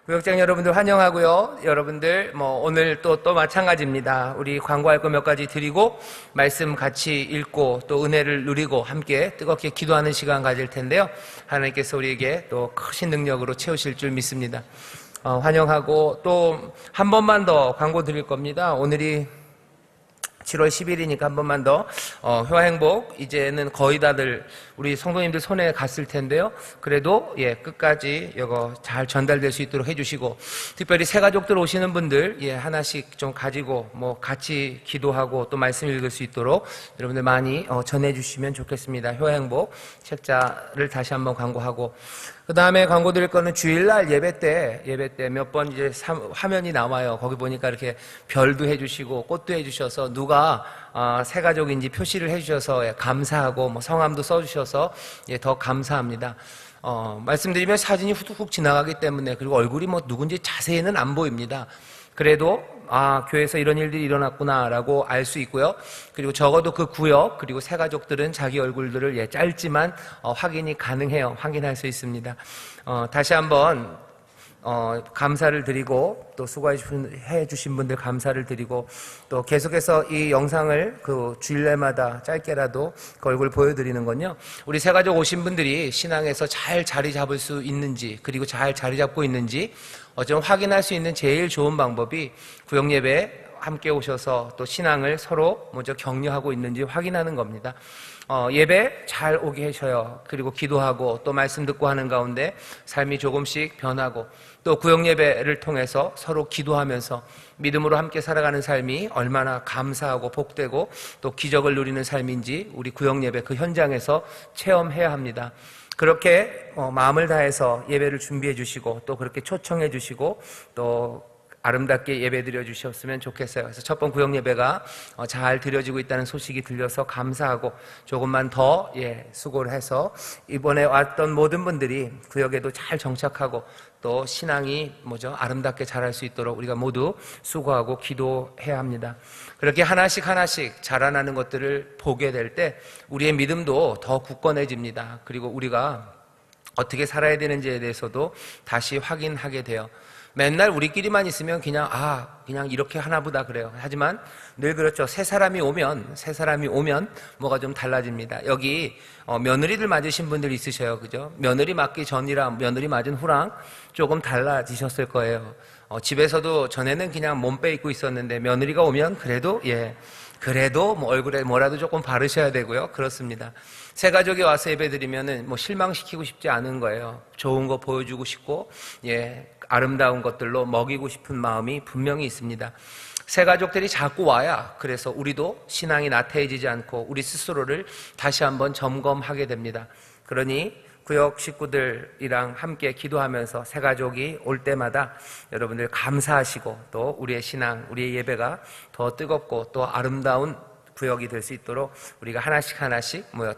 구역장 여러분들 환영하고요. 여러분들 오늘 또 마찬가지입니다. 우리 광고할 거 몇 가지 드리고 말씀 같이 읽고 또 은혜를 누리고 함께 뜨겁게 기도하는 시간 가질 텐데요. 하나님께서 우리에게 또 크신 능력으로 채우실 줄 믿습니다. 환영하고 또 한 번만 더 광고 드릴 겁니다. 오늘이 7월 10일이니까 한 번만 더 효행복 이제는 거의 다들 우리 성도님들 손에 갔을 텐데요. 그래도 끝까지 이거 잘 전달될 수 있도록 해주시고, 특별히 새 가족들 오시는 분들 하나씩 좀 가지고 같이 기도하고 또 말씀 읽을 수 있도록 여러분들 많이 전해주시면 좋겠습니다. 효행복 책자를 다시 한번 광고하고, 그 다음에 광고 드릴 거는 주일날 예배 때 몇 번 이제 화면이 나와요. 거기 보니까 이렇게 별도 해주시고 꽃도 해주셔서 누가 새 가족인지 표시를 해주셔서 감사하고 성함도 써주셔서 더 감사합니다. 말씀드리면 사진이 후둑훅 지나가기 때문에, 그리고 얼굴이 누군지 자세히는 안 보입니다. 그래도 교회에서 이런 일들이 일어났구나 라고 알 수 있고요. 그리고 적어도 그 구역 그리고 새 가족들은 자기 얼굴들을 짧지만 확인이 가능해요. 확인할 수 있습니다. 다시 한번 감사를 드리고 또 수고해 주신 분들 감사를 드리고, 또 계속해서 이 영상을 그 주일날마다 짧게라도 그 얼굴 보여드리는 건요, 우리 새 가족 오신 분들이 신앙에서 잘 자리 잡을 수 있는지, 그리고 잘 자리 잡고 있는지 좀 확인할 수 있는 제일 좋은 방법이 구역예배 함께 오셔서 또 신앙을 서로 먼저 격려하고 있는지 확인하는 겁니다. 예배 잘 오게 하셔요. 그리고 기도하고 또 말씀 듣고 하는 가운데 삶이 조금씩 변하고, 또 구역예배를 통해서 서로 기도하면서 믿음으로 함께 살아가는 삶이 얼마나 감사하고 복되고 또 기적을 누리는 삶인지 우리 구역예배 그 현장에서 체험해야 합니다. 그렇게 마음을 다해서 예배를 준비해 주시고 또 그렇게 초청해 주시고 또 아름답게 예배 드려 주셨으면 좋겠어요. 그래서 첫 번 구역 예배가 잘 드려지고 있다는 소식이 들려서 감사하고, 조금만 더 수고를 해서 이번에 왔던 모든 분들이 구역에도 잘 정착하고 또 신앙이 아름답게 자랄 수 있도록 우리가 모두 수고하고 기도해야 합니다. 그렇게 하나씩 자라나는 것들을 보게 될 때 우리의 믿음도 더 굳건해집니다. 그리고 우리가 어떻게 살아야 되는지에 대해서도 다시 확인하게 돼요. 맨날 우리끼리만 있으면 그냥 이렇게 하나보다 그래요. 하지만 늘 그렇죠. 새 사람이 오면 뭐가 좀 달라집니다. 여기 며느리들 맞으신 분들 있으셔요. 그죠? 며느리 맞기 전이랑 며느리 맞은 후랑 조금 달라지셨을 거예요. 집에서도 전에는 그냥 몸빼 입고 있었는데 며느리가 오면 그래도 얼굴에 뭐라도 조금 바르셔야 되고요. 그렇습니다. 새 가족이 와서 예배드리면은 실망시키고 싶지 않은 거예요. 좋은 거 보여주고 싶고, 아름다운 것들로 먹이고 싶은 마음이 분명히 있습니다. 새 가족들이 자꾸 와야 그래서 우리도 신앙이 나태해지지 않고 우리 스스로를 다시 한번 점검하게 됩니다. 그러니 구역 식구들이랑 함께 기도하면서 새 가족이 올 때마다 여러분들 감사하시고 또 우리의 신앙, 우리의 예배가 더 뜨겁고 또 아름다운 구역이 될 수 있도록 우리가 하나씩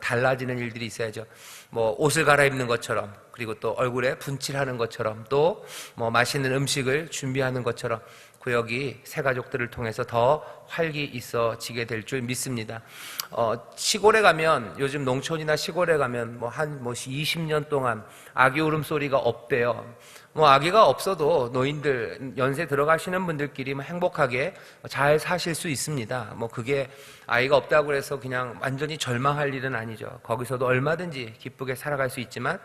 달라지는 일들이 있어야죠. 옷을 갈아입는 것처럼, 그리고 또 얼굴에 분칠하는 것처럼, 또 맛있는 음식을 준비하는 것처럼 구역이 새 가족들을 통해서 더 활기 있어지게 될 줄 믿습니다. 시골에 가면, 요즘 농촌이나 시골에 가면 한 20년 동안 아기 울음소리가 없대요. 아기가 없어도 노인들, 연세 들어가시는 분들끼리 행복하게 잘 사실 수 있습니다. 그게 아이가 없다고 해서 그냥 완전히 절망할 일은 아니죠. 거기서도 얼마든지 기쁘게 살아갈 수 있지만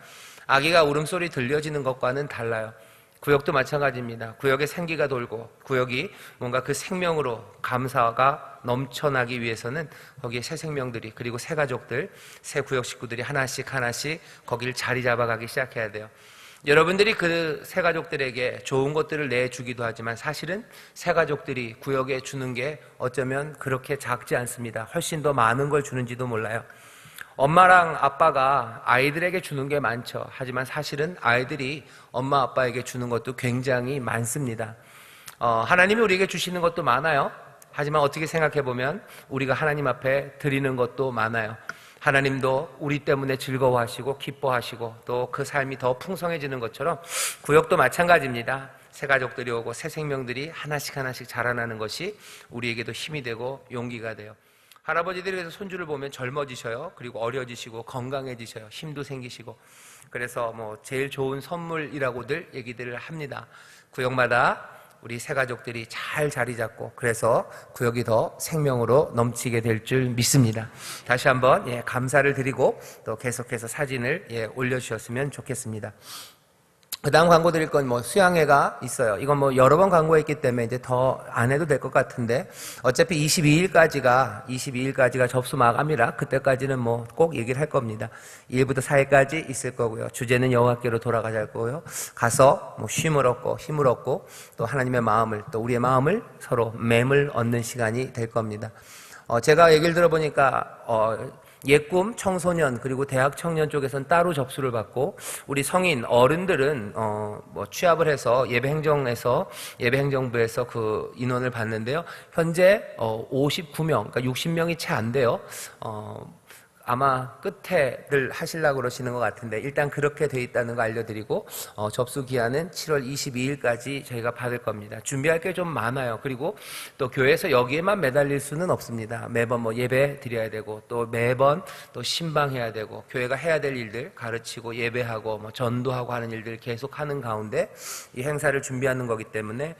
아기가 울음소리 들려지는 것과는 달라요. 구역도 마찬가지입니다. 구역에 생기가 돌고 구역이 뭔가 그 생명으로 감사가 넘쳐나기 위해서는 거기에 새 생명들이, 그리고 새 가족들, 새 구역 식구들이 하나씩 거기를 자리 잡아가기 시작해야 돼요. 여러분들이 그 새 가족들에게 좋은 것들을 내주기도 하지만 사실은 새 가족들이 구역에 주는 게 어쩌면 그렇게 작지 않습니다. 훨씬 더 많은 걸 주는지도 몰라요. 엄마랑 아빠가 아이들에게 주는 게 많죠. 하지만 사실은 아이들이 엄마 아빠에게 주는 것도 굉장히 많습니다. 하나님이 우리에게 주시는 것도 많아요. 하지만 어떻게 생각해 보면 우리가 하나님 앞에 드리는 것도 많아요. 하나님도 우리 때문에 즐거워하시고 기뻐하시고 또 그 삶이 더 풍성해지는 것처럼 구역도 마찬가지입니다. 새 가족들이 오고 새 생명들이 하나씩 자라나는 것이 우리에게도 힘이 되고 용기가 돼요. 할아버지들이 그래서 손주를 보면 젊어지셔요. 그리고 어려지시고 건강해지셔요. 힘도 생기시고. 그래서 뭐 제일 좋은 선물이라고들 얘기들을 합니다. 구역마다 우리 새 가족들이 잘 자리 잡고 그래서 구역이 더 생명으로 넘치게 될 줄 믿습니다. 다시 한번 감사를 드리고 또 계속해서 사진을 올려주셨으면 좋겠습니다. 그 다음 광고 드릴 건 뭐 수양회가 있어요. 이건 뭐 여러 번 광고했기 때문에 이제 더 안 해도 될 것 같은데 어차피 22일까지가 접수 마감이라 그때까지는 뭐 꼭 얘기를 할 겁니다. 1일부터 4일까지 있을 거고요. 주제는 여호와께로 돌아가자 할 거고요. 가서 뭐 쉼을 얻고 힘을 얻고 또 하나님의 마음을 또 우리의 마음을 서로 맴을 얻는 시간이 될 겁니다. 제가 얘기를 들어보니까 예꿈 청소년 그리고 대학 청년 쪽에서는 따로 접수를 받고 우리 성인 어른들은 뭐 취합을 해서 예배행정부에서 그 인원을 받는데요. 현재 59명, 그러니까 60명이 채 안 돼요. 아마 끝에를 하시려고 그러시는 것 같은데 일단 그렇게 돼 있다는 거 알려드리고 접수 기한은 7월 22일까지 저희가 받을 겁니다. 준비할 게 좀 많아요. 그리고 또 교회에서 여기에만 매달릴 수는 없습니다. 매번 뭐 예배 드려야 되고 또 매번 또 신방해야 되고 교회가 해야 될 일들 가르치고 예배하고 뭐 전도하고 하는 일들 계속 하는 가운데 이 행사를 준비하는 거기 때문에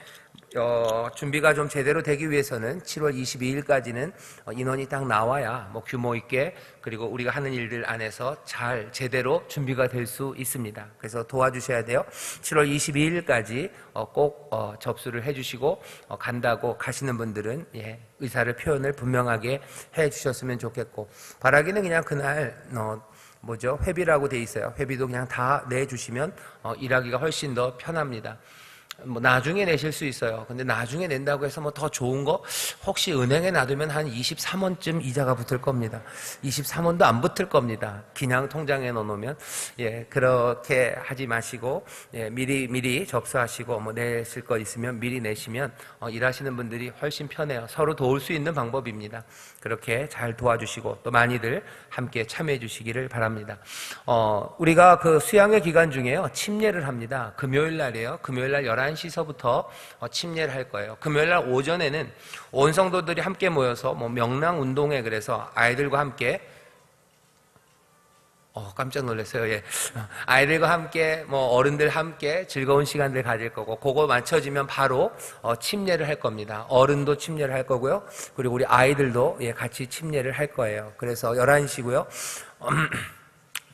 준비가 좀 제대로 되기 위해서는 7월 22일까지는 인원이 딱 나와야 뭐 규모 있게 그리고 우리가 하는 일들 안에서 잘 제대로 준비가 될 수 있습니다. 그래서 도와주셔야 돼요. 7월 22일까지 꼭 접수를 해주시고 간다고 가시는 분들은 의사를 표현을 분명하게 해주셨으면 좋겠고 바라기는 그냥 그날 회비라고 돼 있어요. 회비도 그냥 다 내주시면 일하기가 훨씬 더 편합니다. 뭐 나중에 내실 수 있어요. 근데 나중에 낸다고 해서 뭐 더 좋은 거 혹시 은행에 놔두면 한 23원쯤 이자가 붙을 겁니다. 23원도 안 붙을 겁니다. 그냥 통장에 넣어놓으면 그렇게 하지 마시고 미리 접수하시고 뭐 내실 거 있으면 미리 내시면 일하시는 분들이 훨씬 편해요. 서로 도울 수 있는 방법입니다. 그렇게 잘 도와주시고 또 많이들 함께 참여해 주시기를 바랍니다. 우리가 그 수양회 기간 중에요 침례를 합니다. 금요일 날이에요. 금요일 날 11시서부터 침례를 할 거예요. 금요일 날 오전에는 온 성도들이 함께 모여서 뭐 명랑 운동회 그래서 아이들과 함께 깜짝 놀랐어요. 아이들과 함께 뭐 어른들 함께 즐거운 시간들 가질 거고 그거 맞춰지면 바로 침례를 할 겁니다. 어른도 침례를 할 거고요. 그리고 우리 아이들도 같이 침례를 할 거예요. 그래서 11시고요.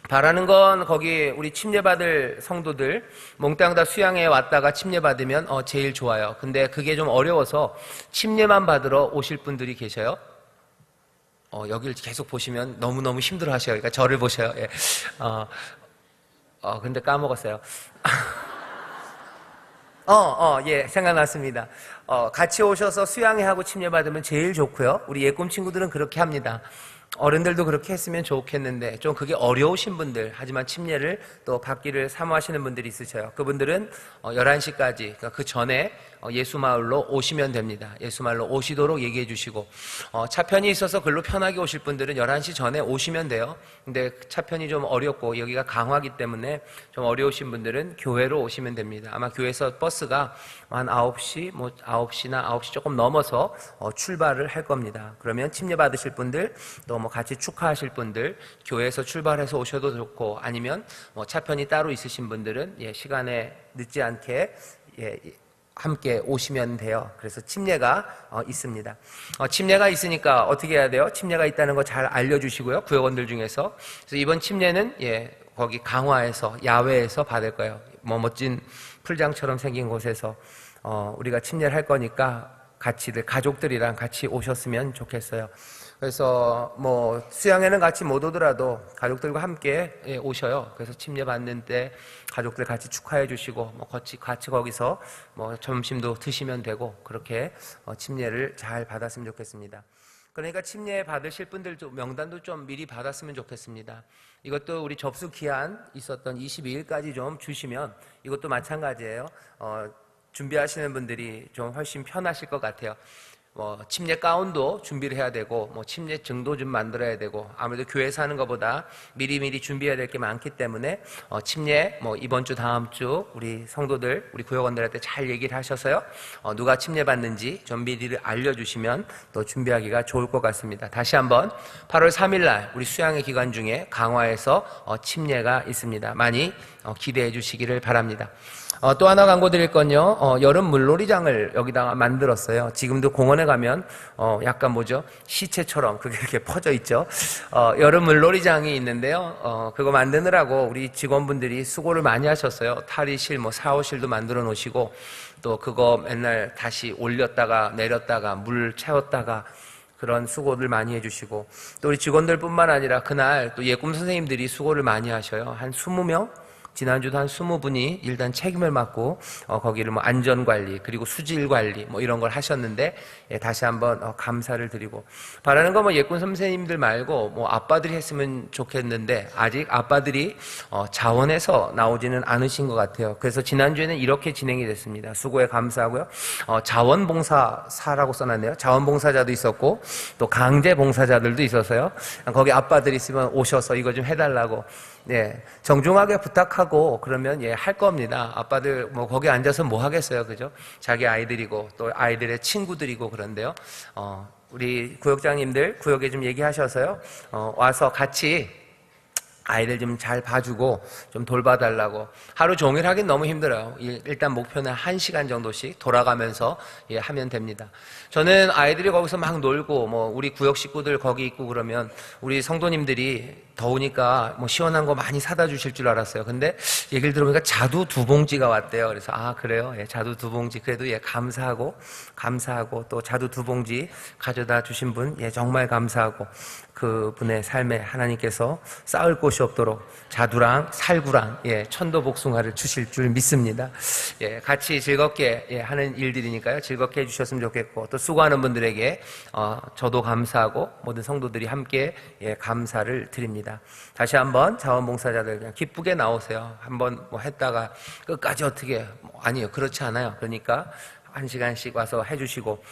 바라는 건 거기 우리 침례받을 성도들 몽땅 다 수양회에 왔다가 침례받으면 제일 좋아요. 근데 그게 좀 어려워서 침례만 받으러 오실 분들이 계셔요. 여기를 계속 보시면 너무너무 힘들어 하셔요. 그러니까 저를 보셔요. 근데 까먹었어요. 생각났습니다. 같이 오셔서 수양회하고 침례받으면 제일 좋고요. 우리 예꿈 친구들은 그렇게 합니다. 어른들도 그렇게 했으면 좋겠는데 좀 그게 어려우신 분들 하지만 침례를 또 받기를 사모하시는 분들이 있으셔요. 그분들은 11시까지 그러니까 그 전에 예수마을로 오시면 됩니다. 예수마을로 오시도록 얘기해 주시고 차편이 있어서 글로 편하게 오실 분들은 11시 전에 오시면 돼요. 근데 차편이 좀 어렵고 여기가 강화기 때문에 좀 어려우신 분들은 교회로 오시면 됩니다. 아마 교회에서 버스가 한 9시, 9시나 9시 조금 넘어서 출발을 할 겁니다. 그러면 침례 받으실 분들 또 뭐 같이 축하하실 분들 교회에서 출발해서 오셔도 좋고 아니면 뭐 차편이 따로 있으신 분들은 시간에 늦지 않게 함께 오시면 돼요. 그래서 침례가 있습니다. 침례가 있으니까 어떻게 해야 돼요? 침례가 있다는 거 잘 알려주시고요. 구역원들 중에서. 그래서 이번 침례는 거기 강화에서 야외에서 받을 거예요. 뭐 멋진 풀장처럼 생긴 곳에서 우리가 침례를 할 거니까 같이들 가족들이랑 같이 오셨으면 좋겠어요. 그래서 뭐 수양회는 같이 못 오더라도 가족들과 함께 오셔요. 그래서 침례 받는 때 가족들 같이 축하해 주시고 뭐 같이 거기서 뭐 점심도 드시면 되고 그렇게 침례를 잘 받았으면 좋겠습니다. 그러니까 침례 받으실 분들 명단도 좀 미리 받았으면 좋겠습니다. 이것도 우리 접수 기한 있었던 22일까지 좀 주시면 이것도 마찬가지예요. 준비하시는 분들이 좀 훨씬 편하실 것 같아요. 침례 가운도 준비를 해야 되고, 침례증도 좀 만들어야 되고, 아무래도 교회에서 하는 것보다 미리미리 준비해야 될 게 많기 때문에, 침례, 이번 주, 다음 주, 우리 성도들, 우리 구역원들한테 잘 얘기를 하셔서요, 누가 침례 받는지 좀 미리 알려주시면 또 준비하기가 좋을 것 같습니다. 다시 한번, 8월 3일날, 우리 수양의 기간 중에 강화에서 침례가 있습니다. 많이 기대해 주시기를 바랍니다. 또 하나 광고 드릴 건요, 여름 물놀이장을 여기다가 만들었어요. 지금도 공원에 가면, 약간 시체처럼 그게 이렇게 퍼져 있죠. 여름 물놀이장이 있는데요, 그거 만드느라고 우리 직원분들이 수고를 많이 하셨어요. 탈의실, 샤워실도 만들어 놓으시고, 또 그거 맨날 다시 올렸다가 내렸다가 물 채웠다가 그런 수고를 많이 해주시고, 또 우리 직원들 뿐만 아니라 그날 또 예꿈 선생님들이 수고를 많이 하셔요. 한 20명? 지난주도 한 20분이 일단 책임을 맡고 거기를 안전관리 그리고 수질관리 이런 걸 하셨는데, 다시 한번 감사를 드리고, 바라는 건 예꾼 선생님들 말고 아빠들이 했으면 좋겠는데 아직 아빠들이 자원해서 나오지는 않으신 것 같아요. 그래서 지난주에는 이렇게 진행이 됐습니다. 수고에 감사하고요, 자원봉사사라고 써놨네요. 자원봉사자도 있었고 또 강제봉사자들도 있어서요, 거기 아빠들 있으면 오셔서 이거 좀 해달라고 정중하게 부탁하고 그러면 할 겁니다. 아빠들 거기 앉아서 뭐 하겠어요, 그죠? 자기 아이들이고 또 아이들의 친구들이고 그런데요. 우리 구역장님들 구역에 좀 얘기하셔서요, 와서 같이 아이들 좀 잘 봐주고 좀 돌봐달라고. 하루 종일 하긴 너무 힘들어요. 일단 목표는 1시간 정도씩 돌아가면서 하면 됩니다. 저는 아이들이 거기서 막 놀고 우리 구역 식구들 거기 있고 그러면 우리 성도님들이 더우니까 시원한 거 많이 사다 주실 줄 알았어요. 근데 얘기를 들어보니까 자두 2봉지가 왔대요. 그래서 그래요? 자두 2봉지. 그래도 감사하고 또 자두 2봉지 가져다 주신 분 정말 감사하고, 그분의 삶에 하나님께서 쌓을 곳이 없도록 자두랑 살구랑 천도복숭아를 주실 줄 믿습니다. 같이 즐겁게 하는 일들이니까요, 즐겁게 해주셨으면 좋겠고, 또 수고하는 분들에게 저도 감사하고 모든 성도들이 함께 감사를 드립니다. 다시 한번 자원봉사자들 그냥 기쁘게 나오세요. 한번 했다가 끝까지 어떻게 아니요, 그렇지 않아요. 그러니까 1시간씩 와서 해주시고,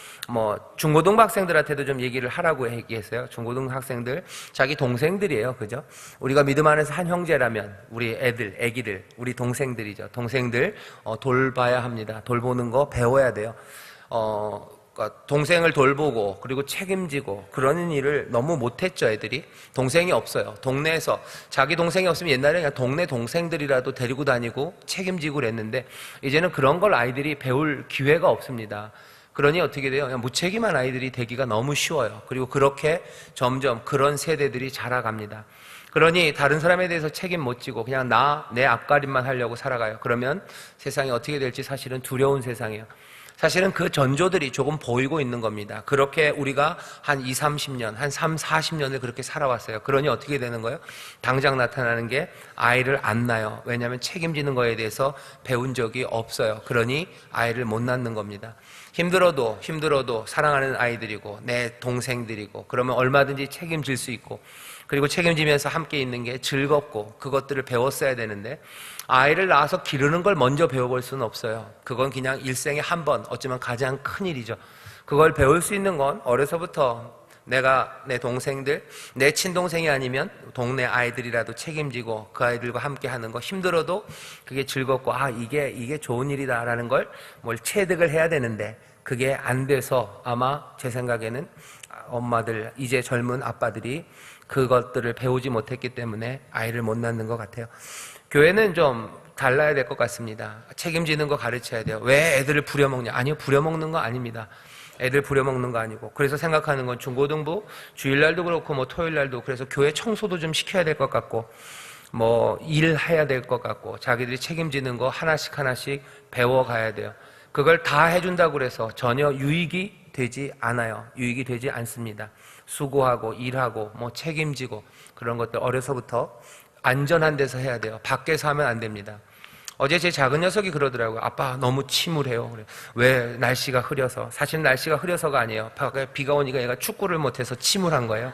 중고등 학생들한테도 좀 얘기를 하라고 얘기했어요. 중고등 학생들, 자기 동생들이에요. 그죠? 우리가 믿음 안에서 한 형제라면, 우리 애기들, 우리 동생들이죠. 동생들, 돌봐야 합니다. 돌보는 거 배워야 돼요. 동생을 돌보고 그리고 책임지고 그러는 일을 너무 못했죠. 애들이 동생이 없어요. 동네에서 자기 동생이 없으면 옛날에 그냥 동네 동생들이라도 데리고 다니고 책임지고 그랬는데, 이제는 그런 걸 아이들이 배울 기회가 없습니다. 그러니 어떻게 돼요? 그냥 무책임한 아이들이 되기가 너무 쉬워요. 그리고 그렇게 점점 그런 세대들이 자라갑니다. 그러니 다른 사람에 대해서 책임 못 지고 그냥 내 앞가림만 하려고 살아가요. 그러면 세상이 어떻게 될지 사실은 두려운 세상이에요. 사실은 그 전조들이 조금 보이고 있는 겁니다. 그렇게 우리가 한 20, 30년, 한 3, 40년을 그렇게 살아왔어요. 그러니 어떻게 되는 거예요? 당장 나타나는 게 아이를 안 낳아요. 왜냐하면 책임지는 거에 대해서 배운 적이 없어요. 그러니 아이를 못 낳는 겁니다. 힘들어도 사랑하는 아이들이고 내 동생들이고, 그러면 얼마든지 책임질 수 있고, 그리고 책임지면서 함께 있는 게 즐겁고 그것들을 배웠어야 되는데, 아이를 낳아서 기르는 걸 먼저 배워볼 수는 없어요. 그건 그냥 일생에 한 번, 어쩌면 가장 큰 일이죠. 그걸 배울 수 있는 건 어려서부터 내가 내 동생들, 내 친동생이 아니면 동네 아이들이라도 책임지고 그 아이들과 함께 하는 거, 힘들어도 그게 즐겁고 이게 좋은 일이다라는 걸 체득을 해야 되는데, 그게 안 돼서 아마 제 생각에는 엄마들, 이제 젊은 아빠들이 그것들을 배우지 못했기 때문에 아이를 못 낳는 것 같아요. 교회는 좀 달라야 될 것 같습니다. 책임지는 거 가르쳐야 돼요. 왜 애들을 부려먹냐? 아니요, 부려먹는 거 아닙니다. 애들 부려먹는 거 아니고. 그래서 생각하는 건 중고등부, 주일날도 그렇고 토요일날도, 그래서 교회 청소도 좀 시켜야 될 것 같고, 일해야 될 것 같고, 자기들이 책임지는 거 하나씩 배워가야 돼요. 그걸 다 해준다고 그래서 전혀 유익이 되지 않아요. 유익이 되지 않습니다. 수고하고 일하고 책임지고 그런 것들 어려서부터 안전한 데서 해야 돼요. 밖에서 하면 안 됩니다. 어제 제 작은 녀석이 그러더라고요. 아빠 너무 침울해요. 그래. 왜? 날씨가 흐려서. 사실 날씨가 흐려서가 아니에요. 밖에 비가 오니까 얘가 축구를 못해서 침울한 거예요.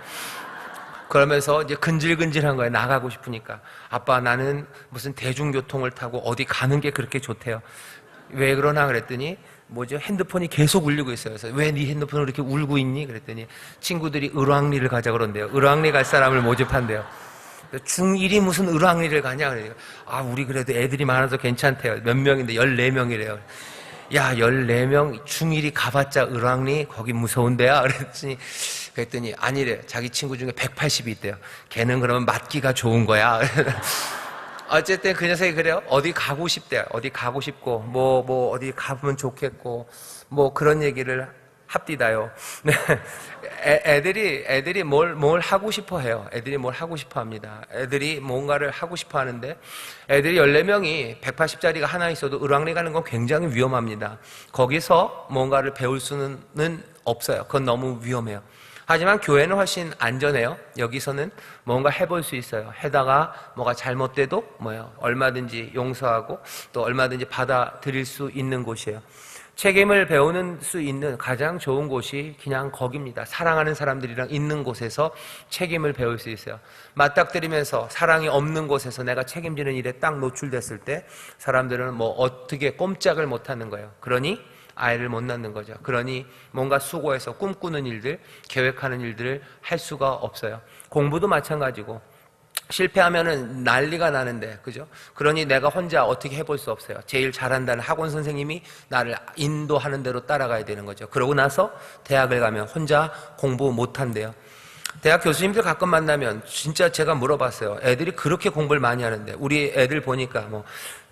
그러면서 이제 근질근질한 거예요. 나가고 싶으니까. 아빠, 나는 무슨 대중교통을 타고 어디 가는 게 그렇게 좋대요. 왜 그러나 그랬더니 핸드폰이 계속 울리고 있어요. 그래서 왜 네 핸드폰을 이렇게 울고 있니? 그랬더니 친구들이 을왕리를 가자 그런대요. 을왕리 갈 사람을 모집한대요. 중1이 무슨 을왕리를 가냐? 그러니까 우리 그래도 애들이 많아서 괜찮대요. 몇 명인데 14명이래요. 야, 14명 중1이 가봤자 을왕리 거기 무서운데야? 그랬더니 아니래. 자기 친구 중에 180이 있대요. 걔는 그러면 맞기가 좋은 거야. 어쨌든 그 녀석이 그래요. 어디 가고 싶대요. 어디 가고 싶고 어디 가보면 좋겠고 그런 얘기를 합디다요. 애들이 뭘 하고 싶어 해요. 애들이 뭘 하고 싶어 합니다. 애들이 뭔가를 하고 싶어 하는데, 애들이 14명이 180짜리가 하나 있어도 을왕리 가는 건 굉장히 위험합니다. 거기서 뭔가를 배울 수는 없어요. 그건 너무 위험해요. 하지만 교회는 훨씬 안전해요. 여기서는 뭔가 해볼 수 있어요. 해다가 뭐가 잘못돼도 얼마든지 용서하고 또 얼마든지 받아들일 수 있는 곳이에요. 책임을 배우는 수 있는 가장 좋은 곳이 그냥 거기입니다. 사랑하는 사람들이랑 있는 곳에서 책임을 배울 수 있어요. 맞닥뜨리면서 사랑이 없는 곳에서 내가 책임지는 일에 딱 노출됐을 때 사람들은 어떻게 꼼짝을 못하는 거예요. 그러니 아이를 못 낳는 거죠. 그러니 뭔가 수고해서 꿈꾸는 일들, 계획하는 일들을 할 수가 없어요. 공부도 마찬가지고 실패하면은 난리가 나는데, 그죠? 그러니 내가 혼자 어떻게 해볼 수 없어요. 제일 잘한다는 학원 선생님이 나를 인도하는 대로 따라가야 되는 거죠. 그러고 나서 대학을 가면 혼자 공부 못한대요. 대학 교수님들 가끔 만나면 진짜 제가 물어봤어요. 애들이 그렇게 공부를 많이 하는데, 우리 애들 보니까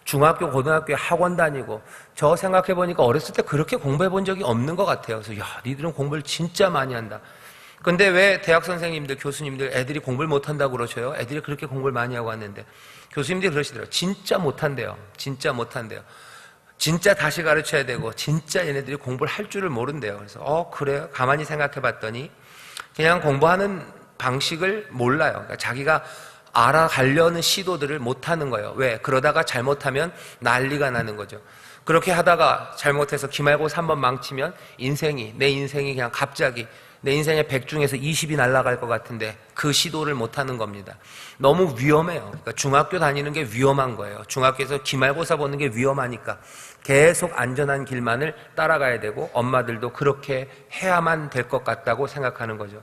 중학교, 고등학교에 학원 다니고, 저 생각해보니까 어렸을 때 그렇게 공부해 본 적이 없는 것 같아요. 그래서 니들은 공부를 진짜 많이 한다. 근데 왜 대학 선생님들, 교수님들 애들이 공부를 못한다고 그러셔요? 애들이 그렇게 공부를 많이 하고 왔는데. 교수님들이 그러시더라고요. 진짜 못한대요. 진짜 못한대요. 진짜 다시 가르쳐야 되고 진짜 얘네들이 공부를 할 줄을 모른대요. 그래서 그래요? 가만히 생각해 봤더니 그냥 공부하는 방식을 몰라요. 그러니까 자기가 알아가려는 시도들을 못하는 거예요. 왜? 그러다가 잘못하면 난리가 나는 거죠. 그렇게 하다가 잘못해서 기말고사 한번 망치면 내 인생이 그냥 갑자기 내 인생의 100 중에서 20이 날아갈 것 같은데 그 시도를 못하는 겁니다. 너무 위험해요. 그러니까 중학교 다니는 게 위험한 거예요. 중학교에서 기말고사 보는 게 위험하니까 계속 안전한 길만을 따라가야 되고 엄마들도 그렇게 해야만 될 것 같다고 생각하는 거죠.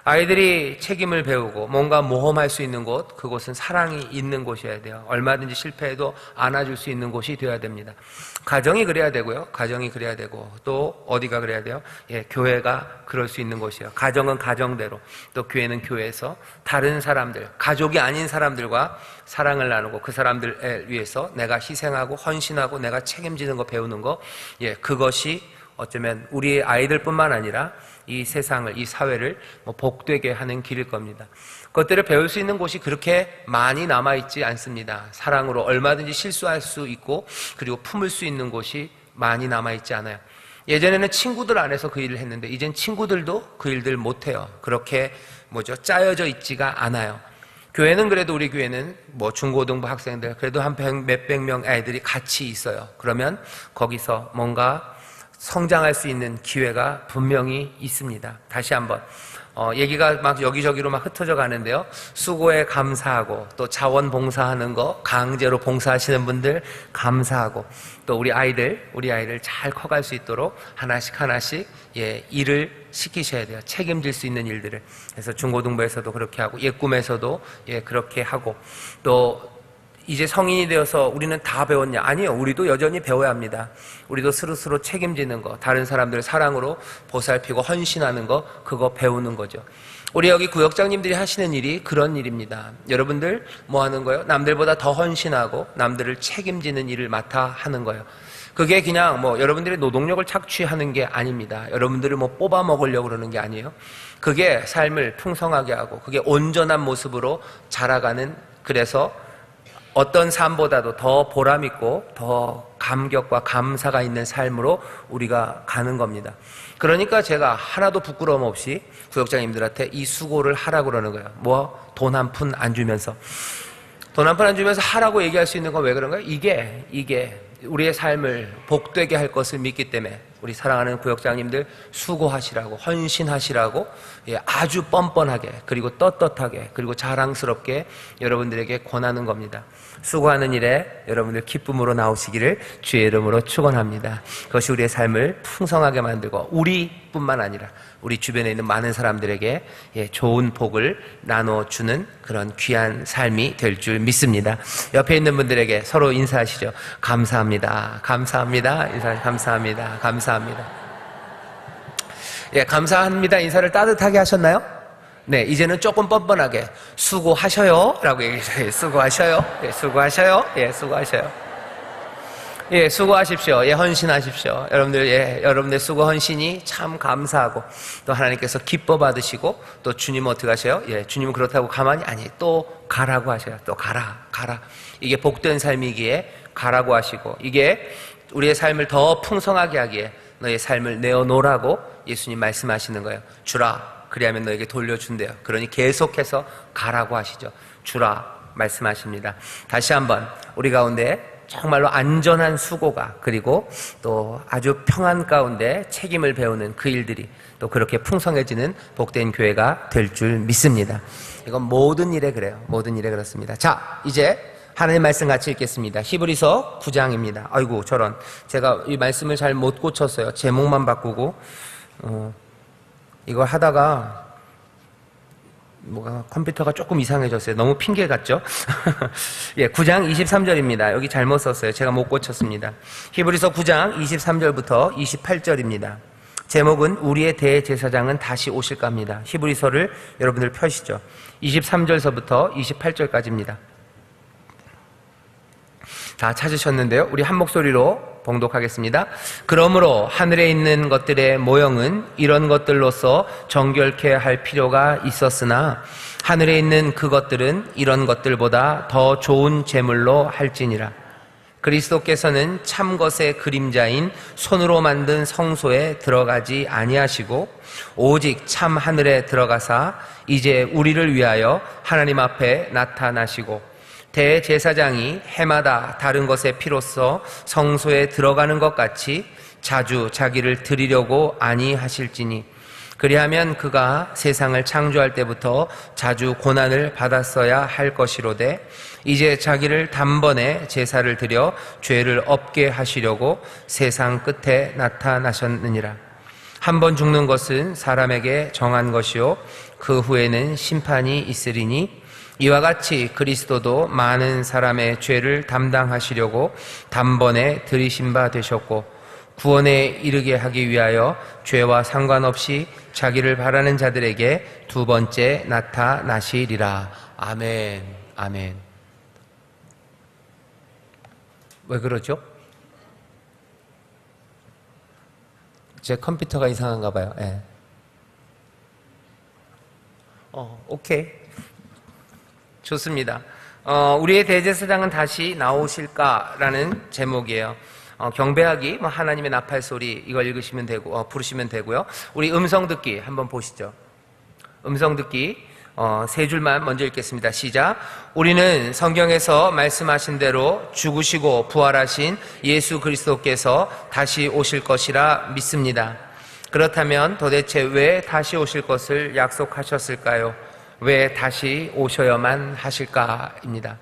아이들이 책임을 배우고 뭔가 모험할 수 있는 곳, 그곳은 사랑이 있는 곳이어야 돼요. 얼마든지 실패해도 안아줄 수 있는 곳이 되어야 됩니다. 가정이 그래야 되고요. 가정이 그래야 되고 또 어디가 그래야 돼요? 교회가 그럴 수 있는 곳이에요. 가정은 가정대로, 또 교회는 교회에서 다른 사람들, 가족이 아닌 사람들과 사랑을 나누고 그 사람들을 위해서 내가 희생하고 헌신하고 내가 책임지는 거 배우는 거, 그것이 어쩌면 우리 아이들뿐만 아니라 이 세상을, 이 사회를 복되게 하는 길일 겁니다. 그것들을 배울 수 있는 곳이 그렇게 많이 남아있지 않습니다. 사랑으로 얼마든지 실수할 수 있고 그리고 품을 수 있는 곳이 많이 남아있지 않아요. 예전에는 친구들 안에서 그 일을 했는데 이젠 친구들도 그 일들 못해요. 그렇게 짜여져 있지가 않아요. 교회는 그래도 우리 교회는 중고등부 학생들 그래도 한 몇백 명 애들이 같이 있어요. 그러면 거기서 뭔가 성장할 수 있는 기회가 분명히 있습니다. 다시 한번 얘기가 막 여기저기로 막 흩어져 가는데요. 수고에 감사하고 또 자원봉사하는 거 강제로 봉사하시는 분들 감사하고 또 우리 아이들 잘 커갈 수 있도록 하나씩 일을 시키셔야 돼요. 책임질 수 있는 일들을. 그래서 중고등부에서도 그렇게 하고 예꿈에서도 그렇게 하고 또 이제 성인이 되어서 우리는 다 배웠냐? 아니요. 우리도 여전히 배워야 합니다. 우리도 스스로 책임지는 거, 다른 사람들을 사랑으로 보살피고 헌신하는 거, 그거 배우는 거죠. 우리 여기 구역장님들이 하시는 일이 그런 일입니다. 여러분들 뭐 하는 거예요? 남들보다 더 헌신하고 남들을 책임지는 일을 맡아 하는 거예요. 그게 그냥 여러분들의 노동력을 착취하는 게 아닙니다. 여러분들을 뽑아 먹으려고 그러는 게 아니에요. 그게 삶을 풍성하게 하고 그게 온전한 모습으로 자라가는, 그래서 어떤 삶보다도 더 보람있고 더 감격과 감사가 있는 삶으로 우리가 가는 겁니다. 그러니까 제가 하나도 부끄러움 없이 구역장님들한테 이 수고를 하라고 그러는 거예요. 돈 한 푼 안 주면서. 돈 한 푼 안 주면서 하라고 얘기할 수 있는 건 왜 그런가요? 이게 우리의 삶을 복되게 할 것을 믿기 때문에, 우리 사랑하는 구역장님들 수고하시라고, 헌신하시라고, 아주 뻔뻔하게, 그리고 떳떳하게, 그리고 자랑스럽게 여러분들에게 권하는 겁니다. 수고하는 일에 여러분들 기쁨으로 나오시기를 주의 이름으로 축원합니다. 그것이 우리의 삶을 풍성하게 만들고 우리뿐만 아니라 우리 주변에 있는 많은 사람들에게 좋은 복을 나눠주는 그런 귀한 삶이 될 줄 믿습니다. 옆에 있는 분들에게 서로 인사하시죠. 감사합니다. 감사합니다. 감사합니다. 감사합니다. 감사합니다. 인사를 따뜻하게 하셨나요? 네, 이제는 조금 뻔뻔하게 수고하셔요 라고 얘기해요. 수고하셔요. 수고하셔요. 수고하셔요. 수고하십시오. 헌신하십시오. 여러분들 수고 헌신이 참 감사하고 또 하나님께서 기뻐 받으시고 또 주님 어떻게 하셔요? 주님은 그렇다고 가만히 또 가라고 하셔요. 또 가라. 이게 복된 삶이기에 가라고 하시고, 이게 우리의 삶을 더 풍성하게 하기에 너의 삶을 내어놓으라고 예수님 말씀하시는 거예요. 주라. 그리하면 너에게 돌려준대요. 그러니 계속해서 가라고 하시죠. 주라 말씀하십니다. 다시 한번 우리 가운데 정말로 안전한 수고가, 그리고 또 아주 평안 가운데 책임을 배우는 그 일들이 또 그렇게 풍성해지는 복된 교회가 될 줄 믿습니다. 이건 모든 일에 그래요. 모든 일에 그렇습니다. 자, 이제 하나님 말씀 같이 읽겠습니다. 히브리서 9장입니다. 아이고 저런, 제가 이 말씀을 잘 못 고쳤어요. 제목만 바꾸고 이걸 하다가 컴퓨터가 조금 이상해졌어요. 너무 핑계 같죠? 9장 23절입니다. 여기 잘못 썼어요. 제가 못 고쳤습니다. 히브리서 9장 23절부터 28절입니다. 제목은 우리의 대제사장은 다시 오실까입니다. 히브리서를 여러분들 펴시죠. 23절서부터 28절까지입니다. 다 찾으셨는데요. 우리 한 목소리로 봉독하겠습니다. 그러므로 하늘에 있는 것들의 모형은 이런 것들로서 정결케 할 필요가 있었으나 하늘에 있는 그것들은 이런 것들보다 더 좋은 제물로 할지니라. 그리스도께서는 참 것의 그림자인 손으로 만든 성소에 들어가지 아니하시고 오직 참 하늘에 들어가사 이제 우리를 위하여 하나님 앞에 나타나시고 대제사장이 해마다 다른 것의 피로써 성소에 들어가는 것 같이 자주 자기를 드리려고 아니하실지니 그리하면 그가 세상을 창조할 때부터 자주 고난을 받았어야 할 것이로되 이제 자기를 단번에 제사를 드려 죄를 없게 하시려고 세상 끝에 나타나셨느니라. 한 번 죽는 것은 사람에게 정한 것이요 그 후에는 심판이 있으리니 이와 같이 그리스도도 많은 사람의 죄를 담당하시려고 단번에 들이신 바 되셨고 구원에 이르게 하기 위하여 죄와 상관없이 자기를 바라는 자들에게 두 번째 나타나시리라. 아멘. 아멘. 왜 그러죠? 제 컴퓨터가 이상한가 봐요. 오케이. 좋습니다. 우리의 대제사장은 다시 나오실까라는 제목이에요. 경배하기, 하나님의 나팔 소리 이걸 읽으시면 되고 부르시면 되고요. 우리 음성 듣기 한번 보시죠. 음성 듣기 세 줄만 먼저 읽겠습니다. 시작. 우리는 성경에서 말씀하신 대로 죽으시고 부활하신 예수 그리스도께서 다시 오실 것이라 믿습니다. 그렇다면 도대체 왜 다시 오실 것을 약속하셨을까요? 왜 다시 오셔야만 하실까입니다.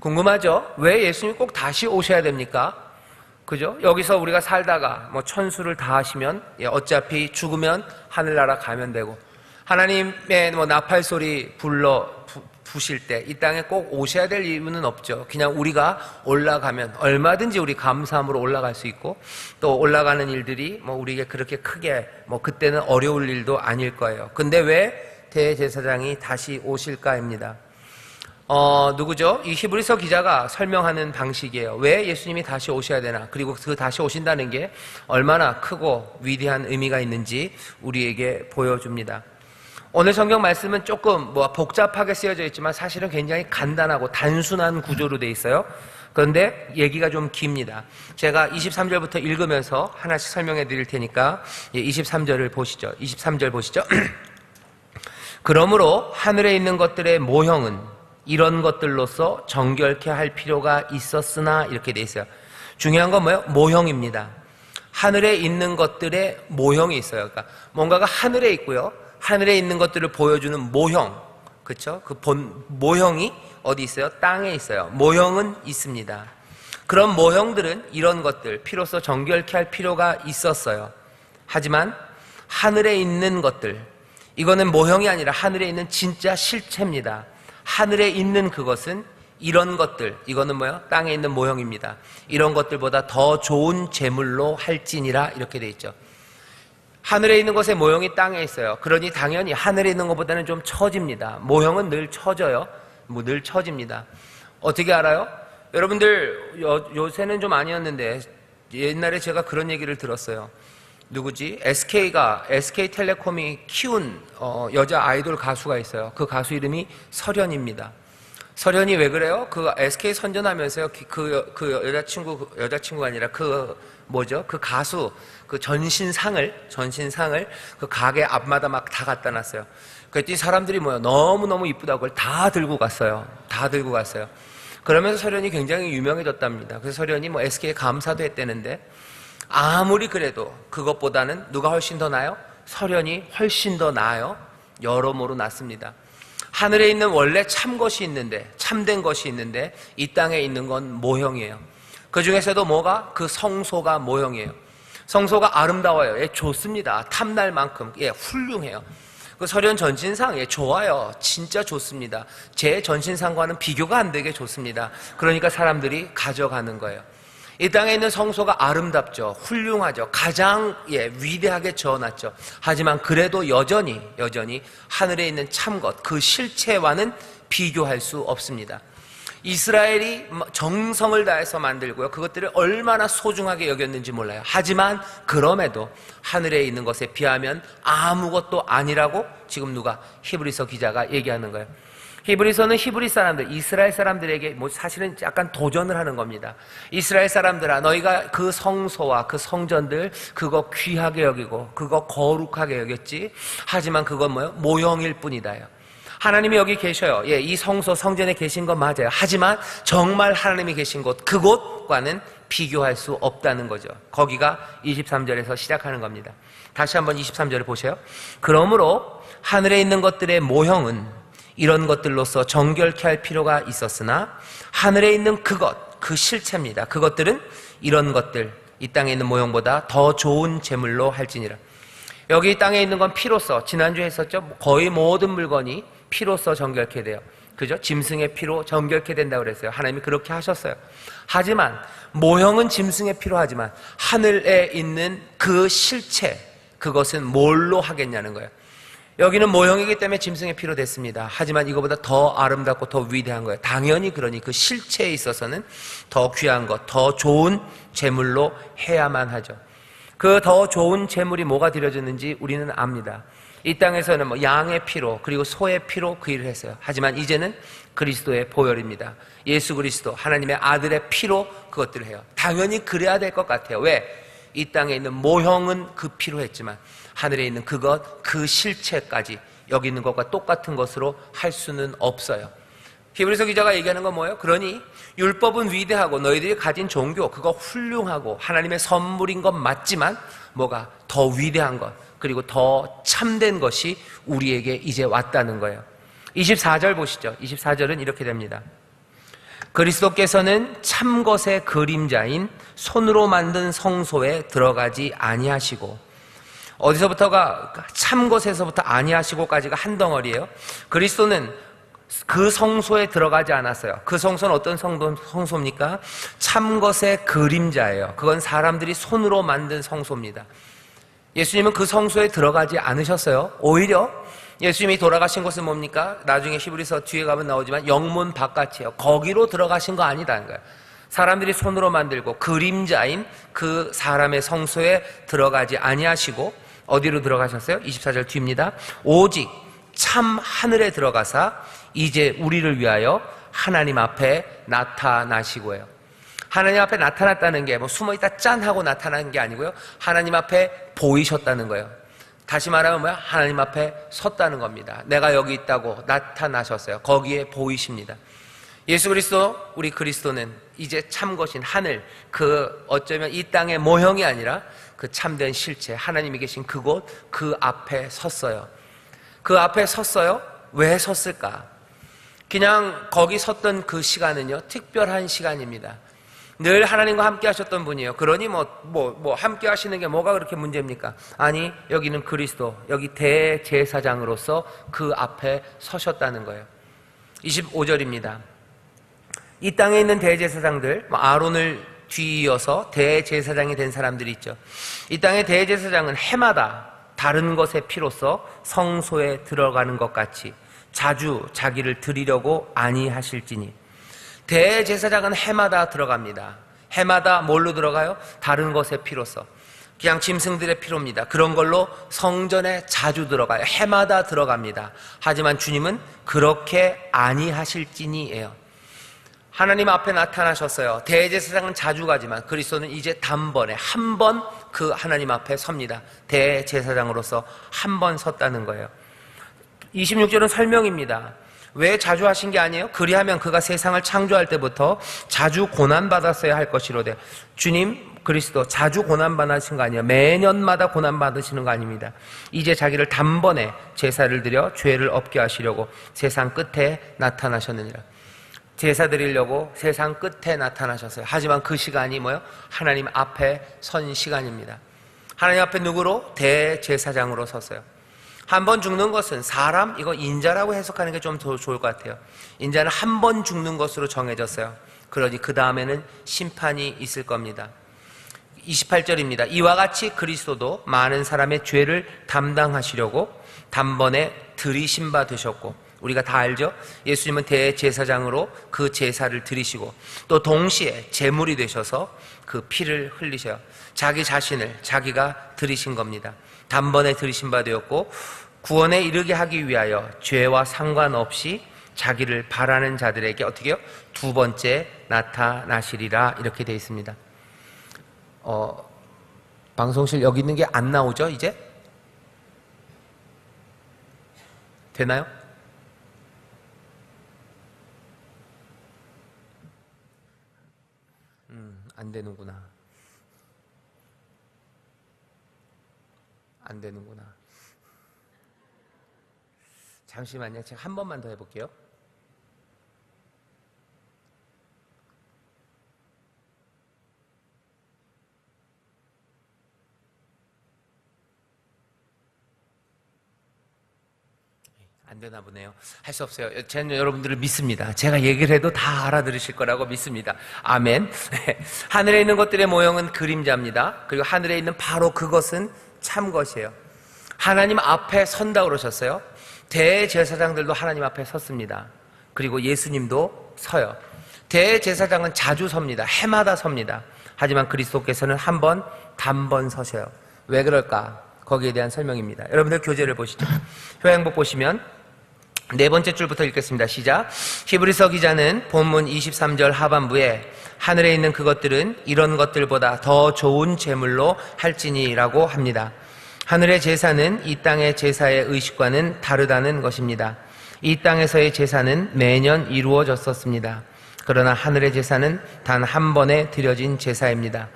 궁금하죠? 왜 예수님이 꼭 다시 오셔야 됩니까? 그죠? 여기서 우리가 살다가 천수를 다 하시면 어차피 죽으면 하늘나라 가면 되고 하나님의 나팔 소리 부실 때 이 땅에 꼭 오셔야 될 이유는 없죠. 그냥 우리가 올라가면 얼마든지 우리 감사함으로 올라갈 수 있고 또 올라가는 일들이 우리에게 그렇게 크게 그때는 어려울 일도 아닐 거예요. 근데 왜 대제사장이 다시 오실까입니다. 누구죠? 이 히브리서 기자가 설명하는 방식이에요. 왜 예수님이 다시 오셔야 되나? 그리고 그 다시 오신다는 게 얼마나 크고 위대한 의미가 있는지 우리에게 보여줍니다. 오늘 성경 말씀은 조금 복잡하게 쓰여져 있지만 사실은 굉장히 간단하고 단순한 구조로 돼 있어요. 그런데 얘기가 좀 깁니다. 제가 23절부터 읽으면서 하나씩 설명해 드릴 테니까 23절을 보시죠. 23절 보시죠. 그러므로 하늘에 있는 것들의 모형은 이런 것들로서 정결케 할 필요가 있었으나 이렇게 돼 있어요. 중요한 건 뭐예요? 모형입니다. 하늘에 있는 것들의 모형이 있어요. 그러니까 뭔가가 하늘에 있고요. 하늘에 있는 것들을 보여주는 모형, 그렇죠? 그 모형이 어디 있어요? 땅에 있어요. 모형은 있습니다. 그런 모형들은 이런 것들, 피로써 정결케 할 필요가 있었어요. 하지만 하늘에 있는 것들, 이거는 모형이 아니라 하늘에 있는 진짜 실체입니다. 하늘에 있는 그것은 이런 것들, 이거는 뭐예요? 땅에 있는 모형입니다. 이런 것들보다 더 좋은 제물로 할지니라, 이렇게 돼 있죠. 하늘에 있는 것의 모형이 땅에 있어요. 그러니 당연히 하늘에 있는 것보다는 좀 처집니다. 모형은 늘 처져요. 늘 처집니다. 어떻게 알아요? 여러분들 요새는 좀 아니었는데 옛날에 제가 그런 얘기를 들었어요. 누구지? SK텔레콤이 키운 여자 아이돌 가수가 있어요. 그 가수 이름이 설현입니다. 설현이 왜 그래요? 그 SK 선전하면서요, 그 여자친구가 아니라 그 가수, 그 전신상을 그 가게 앞마다 막 다 갖다 놨어요. 그랬더니 사람들이 너무너무 이쁘다고 그걸 다 들고 갔어요. 그러면서 설현이 굉장히 유명해졌답니다. 그래서 설현이 SK에 감사도 했다는데, 아무리 그래도 그것보다는 누가 훨씬 더 나아요? 설현이 훨씬 더 나아요. 여러모로 낫습니다. 하늘에 있는 원래 참 것이 있는데, 참된 것이 있는데, 이 땅에 있는 건 모형이에요. 그 중에서도 뭐가? 그 성소가 모형이에요. 성소가 아름다워요. 예, 좋습니다. 탐날 만큼. 예, 훌륭해요. 그 설현 전신상, 예, 좋아요. 진짜 좋습니다. 제 전신상과는 비교가 안 되게 좋습니다. 그러니까 사람들이 가져가는 거예요. 이 땅에 있는 성소가 아름답죠. 훌륭하죠. 가장 위대하게 지어놨죠. 하지만 그래도 여전히 하늘에 있는 참것, 그 실체와는 비교할 수 없습니다. 이스라엘이 정성을 다해서 만들고요, 그것들을 얼마나 소중하게 여겼는지 몰라요. 하지만 그럼에도 하늘에 있는 것에 비하면 아무것도 아니라고 지금 누가? 히브리서 기자가 얘기하는 거예요. 히브리서는 히브리 사람들, 이스라엘 사람들에게 사실은 약간 도전을 하는 겁니다. 이스라엘 사람들아, 너희가 그 성소와 그 성전들 그거 귀하게 여기고 그거 거룩하게 여겼지. 하지만 그건 모형일 뿐이다요. 하나님이 여기 계셔요. 예, 이 성소 성전에 계신 건 맞아요. 하지만 정말 하나님이 계신 곳, 그곳과는 비교할 수 없다는 거죠. 거기가 23절에서 시작하는 겁니다. 다시 한번 23절을 보세요. 그러므로 하늘에 있는 것들의 모형은 이런 것들로서 정결케 할 필요가 있었으나 하늘에 있는 그것, 그 실체입니다. 그것들은 이런 것들, 이 땅에 있는 모형보다 더 좋은 제물로 할지니라. 여기 이 땅에 있는 건 피로써, 지난주에 했었죠. 거의 모든 물건이 피로써 정결케 돼요. 그죠? 짐승의 피로 정결케 된다고 그랬어요. 하나님이 그렇게 하셨어요. 하지만 모형은 짐승의 피로 하지만 하늘에 있는 그 실체, 그것은 뭘로 하겠냐는 거예요. 여기는 모형이기 때문에 짐승의 피로 됐습니다. 하지만 이거보다 더 아름답고 더 위대한 거예요. 당연히 그러니 그 실체에 있어서는 더 귀한 것, 더 좋은 제물로 해야만 하죠. 그 더 좋은 제물이 뭐가 드려졌는지 우리는 압니다. 이 땅에서는 양의 피로 그리고 소의 피로 그 일을 했어요. 하지만 이제는 그리스도의 보혈입니다. 예수 그리스도 하나님의 아들의 피로 그것들을 해요. 당연히 그래야 될 것 같아요. 왜? 이 땅에 있는 모형은 그 피로 했지만 하늘에 있는 그것, 그 실체까지 여기 있는 것과 똑같은 것으로 할 수는 없어요. 히브리서 기자가 얘기하는 건 뭐예요? 그러니 율법은 위대하고 너희들이 가진 종교 그거 훌륭하고 하나님의 선물인 건 맞지만 뭐가 더 위대한 것 그리고 더 참된 것이 우리에게 이제 왔다는 거예요. 24절 보시죠. 24절은 이렇게 됩니다. 그리스도께서는 참것의 그림자인 손으로 만든 성소에 들어가지 아니하시고, 어디서부터가 참것에서부터 아니하시고까지가 한 덩어리예요. 그리스도는 그 성소에 들어가지 않았어요. 그 성소는 어떤 성소입니까? 참것의 그림자예요. 그건 사람들이 손으로 만든 성소입니다. 예수님은 그 성소에 들어가지 않으셨어요. 오히려 예수님이 돌아가신 곳은 뭡니까? 나중에 히브리서 뒤에 가면 나오지만 영문 바깥이에요. 거기로 들어가신 거 아니다는 거예요. 사람들이 손으로 만들고 그림자인 그 사람의 성소에 들어가지 아니하시고 어디로 들어가셨어요? 24절 뒤입니다. 오직 참 하늘에 들어가사 이제 우리를 위하여 하나님 앞에 나타나시고요. 하나님 앞에 나타났다는 게 숨어있다 짠 하고 나타나는 게 아니고요. 하나님 앞에 보이셨다는 거예요. 다시 말하면 뭐야? 하나님 앞에 섰다는 겁니다. 내가 여기 있다고 나타나셨어요. 거기에 보이십니다. 예수 그리스도, 우리 그리스도는 이제 참 것인 하늘, 그 어쩌면 이 땅의 모형이 아니라 그 참된 실체, 하나님이 계신 그곳, 그 앞에 섰어요. 그 앞에 섰어요. 왜 섰을까? 그냥 거기 섰던 그 시간은요, 특별한 시간입니다. 늘 하나님과 함께 하셨던 분이에요. 그러니 함께 하시는 게 뭐가 그렇게 문제입니까? 아니, 여기는 그리스도, 여기 대제사장으로서 그 앞에 서셨다는 거예요. 25절입니다. 이 땅에 있는 대제사장들, 아론을 뒤이어서 대제사장이 된 사람들이 있죠. 이 땅의 대제사장은 해마다 다른 것의 피로써 성소에 들어가는 것 같이 자주 자기를 드리려고 아니하실지니. 대제사장은 해마다 들어갑니다. 해마다 뭘로 들어가요? 다른 것의 피로써. 그냥 짐승들의 피로입니다. 그런 걸로 성전에 자주 들어가요. 해마다 들어갑니다. 하지만 주님은 그렇게 아니하실지니예요. 하나님 앞에 나타나셨어요. 대제사장은 자주 가지만 그리스도는 이제 단번에 한 번 그 하나님 앞에 섭니다. 대제사장으로서 한 번 섰다는 거예요. 26절은 설명입니다. 왜 자주 하신 게 아니에요? 그리하면 그가 세상을 창조할 때부터 자주 고난받았어야 할 것이로되. 주님 그리스도 자주 고난받으신 거 아니에요. 매년마다 고난받으시는 거 아닙니다. 이제 자기를 단번에 제사를 드려 죄를 없게 하시려고 세상 끝에 나타나셨느니라. 제사 드리려고 세상 끝에 나타나셨어요. 하지만 그 시간이 뭐예요? 하나님 앞에 선 시간입니다. 하나님 앞에 누구로? 대제사장으로 섰어요. 한 번 죽는 것은 사람, 이거 인자라고 해석하는 게 좀 더 좋을 것 같아요. 인자는 한 번 죽는 것으로 정해졌어요. 그러니 그 다음에는 심판이 있을 겁니다. 28절입니다. 이와 같이 그리스도도 많은 사람의 죄를 담당하시려고 단번에 들이신 바 되셨고. 우리가 다 알죠? 예수님은 대제사장으로 그 제사를 드리시고 또 동시에 제물이 되셔서 그 피를 흘리셔요. 자기 자신을 자기가 드리신 겁니다. 단번에 드리신 바 되었고 구원에 이르게 하기 위하여 죄와 상관없이 자기를 바라는 자들에게 어떻게 해요? 두 번째 나타나시리라, 이렇게 되어 있습니다. 방송실 여기 있는 게 안 나오죠? 이제? 되나요? 안 되는구나. 안 되는구나. 잠시만요. 제가 한 번만 더 해볼게요. 안 되나 보네요. 할 수 없어요. 저는 여러분들을 믿습니다. 제가 얘기를 해도 다 알아들으실 거라고 믿습니다. 아멘. 하늘에 있는 것들의 모형은 그림자입니다. 그리고 하늘에 있는 바로 그것은 참 것이에요. 하나님 앞에 선다 그러셨어요. 대제사장들도 하나님 앞에 섰습니다. 그리고 예수님도 서요. 대제사장은 자주 섭니다. 해마다 섭니다. 하지만 그리스도께서는 한 번, 단번 서셔요. 왜 그럴까? 거기에 대한 설명입니다. 여러분들 교재를 보시죠. 효행복 보시면 네 번째 줄부터 읽겠습니다. 시작. 히브리서 기자는 본문 23절 하반부에 하늘에 있는 그것들은 이런 것들보다 더 좋은 제물로 할지니라고 합니다. 하늘의 제사는 이 땅의 제사의 의식과는 다르다는 것입니다. 이 땅에서의 제사는 매년 이루어졌었습니다. 그러나 하늘의 제사는 단 한 번에 드려진 제사입니다.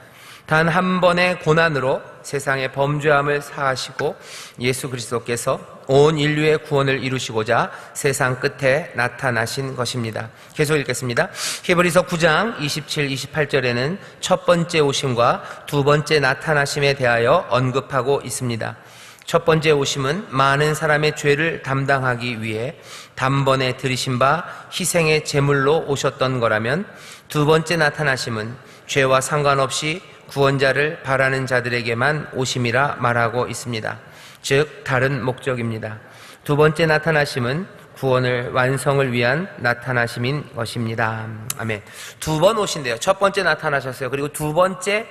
단 한 번의 고난으로 세상의 범죄함을 사하시고 예수 그리스도께서 온 인류의 구원을 이루시고자 세상 끝에 나타나신 것입니다. 계속 읽겠습니다. 히브리서 9장 27, 28절에는 첫 번째 오심과 두 번째 나타나심에 대하여 언급하고 있습니다. 첫 번째 오심은 많은 사람의 죄를 담당하기 위해 단번에 들이신 바 희생의 제물로 오셨던 거라면, 두 번째 나타나심은 죄와 상관없이 구원자를 바라는 자들에게만 오심이라 말하고 있습니다. 즉 다른 목적입니다. 두 번째 나타나심은 구원을 완성을 위한 나타나심인 것입니다. 아멘. 두 번 오신대요. 첫 번째 나타나셨어요. 그리고 두 번째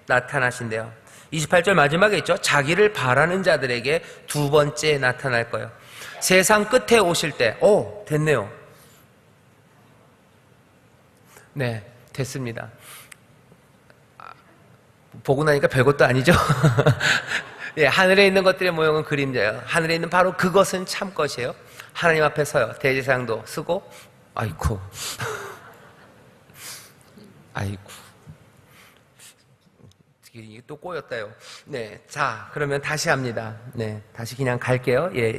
나타나신대요. 28절 마지막에 있죠. 자기를 바라는 자들에게 두 번째 나타날 거예요. 세상 끝에 오실 때, 됐네요. 네, 됐습니다. 보고 나니까 별것도 아니죠? 예, 하늘에 있는 것들의 모형은 그림자예요. 하늘에 있는 바로 그것은 참 것이에요. 하나님 앞에 서요. 대제사장도 쓰고 아이고. 아이고. 이게 또 꼬였다요. 네. 자, 그러면 다시 합니다. 네. 다시 그냥 갈게요. 예,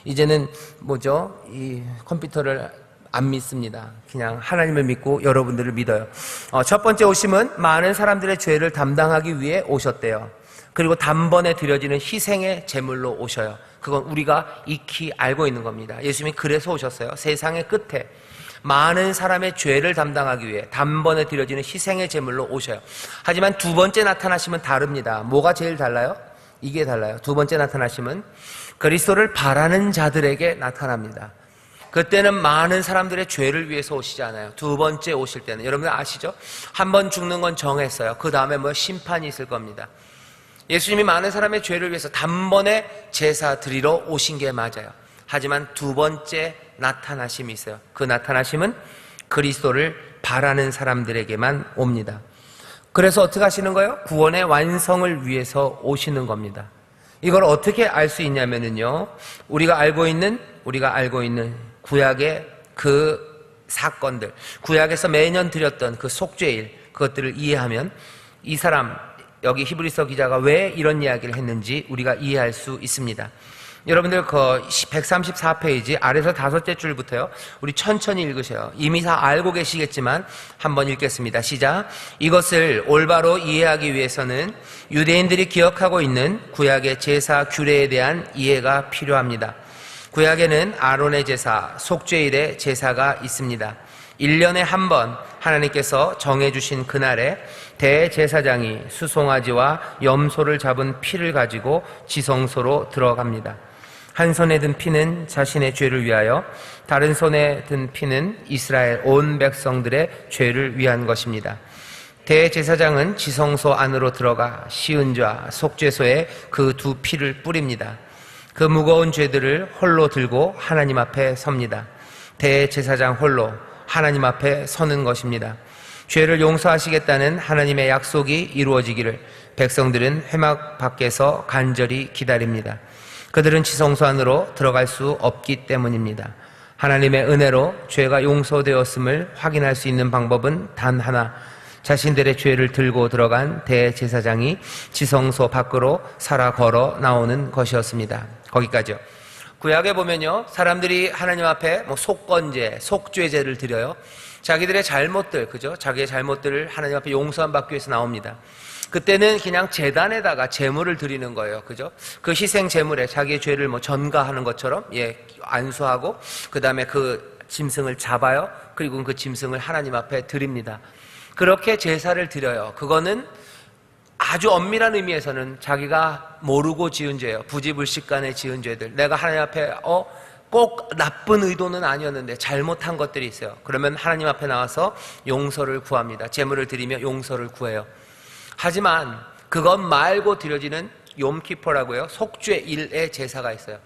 이제는 뭐죠? 이 컴퓨터를 안 믿습니다. 그냥 하나님을 믿고 여러분들을 믿어요. 첫 번째 오심은 많은 사람들의 죄를 담당하기 위해 오셨대요. 그리고 단번에 드려지는 희생의 제물로 오셔요. 그건 우리가 익히 알고 있는 겁니다. 예수님이 그래서 오셨어요. 세상의 끝에 많은 사람의 죄를 담당하기 위해 단번에 드려지는 희생의 제물로 오셔요. 하지만 두 번째 나타나심은 다릅니다. 뭐가 제일 달라요? 이게 달라요. 두 번째 나타나심은 그리스도를 바라는 자들에게 나타납니다. 그때는 많은 사람들의 죄를 위해서 오시지 않아요. 두 번째 오실 때는 여러분들 아시죠? 한 번 죽는 건 정했어요. 그 다음에 뭐 심판이 있을 겁니다. 예수님이 많은 사람의 죄를 위해서 단번에 제사 드리러 오신 게 맞아요. 하지만 두 번째 나타나심이 있어요. 그 나타나심은 그리스도를 바라는 사람들에게만 옵니다. 그래서 어떻게 하시는 거예요? 구원의 완성을 위해서 오시는 겁니다. 이걸 어떻게 알 수 있냐면요, 우리가 알고 있는 구약의 그 사건들, 구약에서 매년 드렸던 그 속죄일, 그것들을 이해하면 이 사람, 여기 히브리서 기자가 왜 이런 이야기를 했는지 우리가 이해할 수 있습니다. 여러분들 그 134페이지 아래서 다섯째 줄부터요, 우리 천천히 읽으세요. 이미 다 알고 계시겠지만 한번 읽겠습니다. 시작. 이것을 올바로 이해하기 위해서는 유대인들이 기억하고 있는 구약의 제사 규례에 대한 이해가 필요합니다. 구약에는 아론의 제사, 속죄일의 제사가 있습니다. 1년에 한 번 하나님께서 정해주신 그날에 대제사장이 수송아지와 염소를 잡은 피를 가지고 지성소로 들어갑니다. 한 손에 든 피는 자신의 죄를 위하여, 다른 손에 든 피는 이스라엘 온 백성들의 죄를 위한 것입니다. 대제사장은 지성소 안으로 들어가 시은좌 속죄소에 그 두 피를 뿌립니다. 그 무거운 죄들을 홀로 들고 하나님 앞에 섭니다. 대제사장 홀로 하나님 앞에 서는 것입니다. 죄를 용서하시겠다는 하나님의 약속이 이루어지기를 백성들은 회막 밖에서 간절히 기다립니다. 그들은 지성소 안으로 들어갈 수 없기 때문입니다. 하나님의 은혜로 죄가 용서되었음을 확인할 수 있는 방법은 단 하나, 자신들의 죄를 들고 들어간 대제사장이 지성소 밖으로 살아 걸어 나오는 것이었습니다. 거기까지요. 구약에 보면요, 사람들이 하나님 앞에 뭐 속건제, 속죄제를 드려요. 자기들의 잘못들, 그죠? 자기의 잘못들을 하나님 앞에 용서함 받기 위해서 나옵니다. 그때는 그냥 제단에다가 제물을 드리는 거예요. 그죠? 그 희생 제물에 자기의 죄를 뭐 전가하는 것처럼, 예, 안수하고, 그 다음에 그 짐승을 잡아요. 그리고 그 짐승을 하나님 앞에 드립니다. 그렇게 제사를 드려요. 그거는 아주 엄밀한 의미에서는 자기가 모르고 지은 죄예요. 부지불식간에 지은 죄들. 내가 하나님 앞에 꼭 나쁜 의도는 아니었는데 잘못한 것들이 있어요. 그러면 하나님 앞에 나와서 용서를 구합니다. 제물을 드리며 용서를 구해요. 하지만 그것 말고 드려지는 욤키퍼라고요, 속죄일의 제사가 있어요.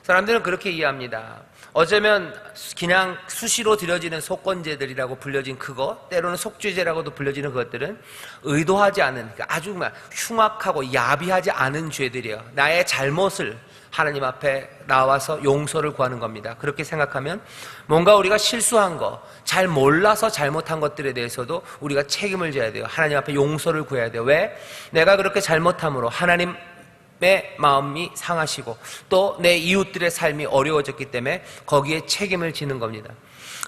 사람들은 그렇게 이해합니다. 어쩌면 그냥 수시로 드려지는 속건제들이라고 불려진 그거, 때로는 속죄제라고도 불려지는 그것들은 의도하지 않은, 아주 흉악하고 야비하지 않은 죄들이에요. 나의 잘못을 하나님 앞에 나와서 용서를 구하는 겁니다. 그렇게 생각하면 뭔가 우리가 실수한 거, 잘 몰라서 잘못한 것들에 대해서도 우리가 책임을 져야 돼요. 하나님 앞에 용서를 구해야 돼요. 왜? 내가 그렇게 잘못함으로 하나님의 마음이 상하시고 또 내 이웃들의 삶이 어려워졌기 때문에 거기에 책임을 지는 겁니다.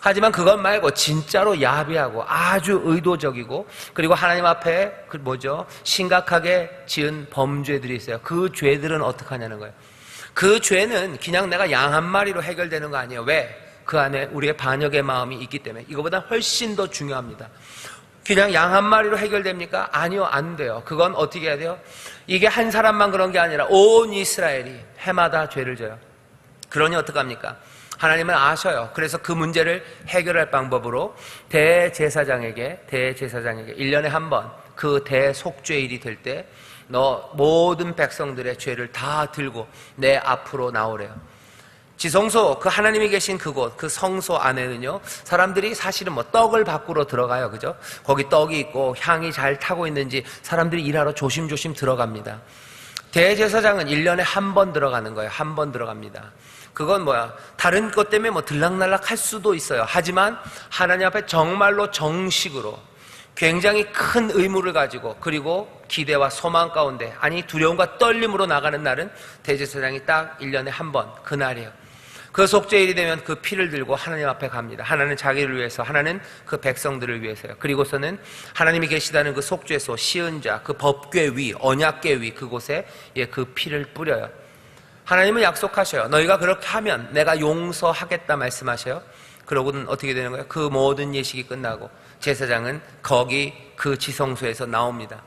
하지만 그것 말고 진짜로 야비하고 아주 의도적이고, 그리고 하나님 앞에 심각하게 지은 범죄들이 있어요. 그 죄들은 어떻게 하냐는 거예요. 그 죄는 그냥 내가 양 한 마리로 해결되는 거 아니에요. 왜? 그 안에 우리의 반역의 마음이 있기 때문에. 이거보다 훨씬 더 중요합니다. 그냥 양 한 마리로 해결됩니까? 아니요, 안 돼요. 그건 어떻게 해야 돼요? 이게 한 사람만 그런 게 아니라 온 이스라엘이 해마다 죄를 져요. 그러니 어떡합니까? 하나님은 아셔요. 그래서 그 문제를 해결할 방법으로 대제사장에게 1년에 한 번 그 대속죄일이 될 때 너 모든 백성들의 죄를 다 들고 내 앞으로 나오래요. 지성소, 그 하나님이 계신 그곳, 그 성소 안에는요, 사람들이 사실은 뭐 떡을 밖으로 들어가요. 그죠? 거기 떡이 있고 향이 잘 타고 있는지 사람들이 일하러 조심조심 들어갑니다. 대제사장은 1년에 한 번 들어가는 거예요. 한 번 들어갑니다. 그건 뭐야? 다른 것 때문에 뭐 들락날락 할 수도 있어요. 하지만 하나님 앞에 정말로 정식으로 굉장히 큰 의무를 가지고 그리고 기대와 소망 가운데, 아니 두려움과 떨림으로 나가는 날은 대제사장이 딱 1년에 한 번, 그날이에요. 그 속죄일이 되면 그 피를 들고 하나님 앞에 갑니다. 하나는 자기를 위해서, 하나는 그 백성들을 위해서요. 그리고서는 하나님이 계시다는 그 속죄소, 시은자, 그 법궤 위, 언약궤 위, 그곳에 그 피를 뿌려요. 하나님은 약속하셔요. 너희가 그렇게 하면 내가 용서하겠다 말씀하셔요. 그러고는 어떻게 되는 거예요? 그 모든 예식이 끝나고 제사장은 거기 그 지성소에서 나옵니다.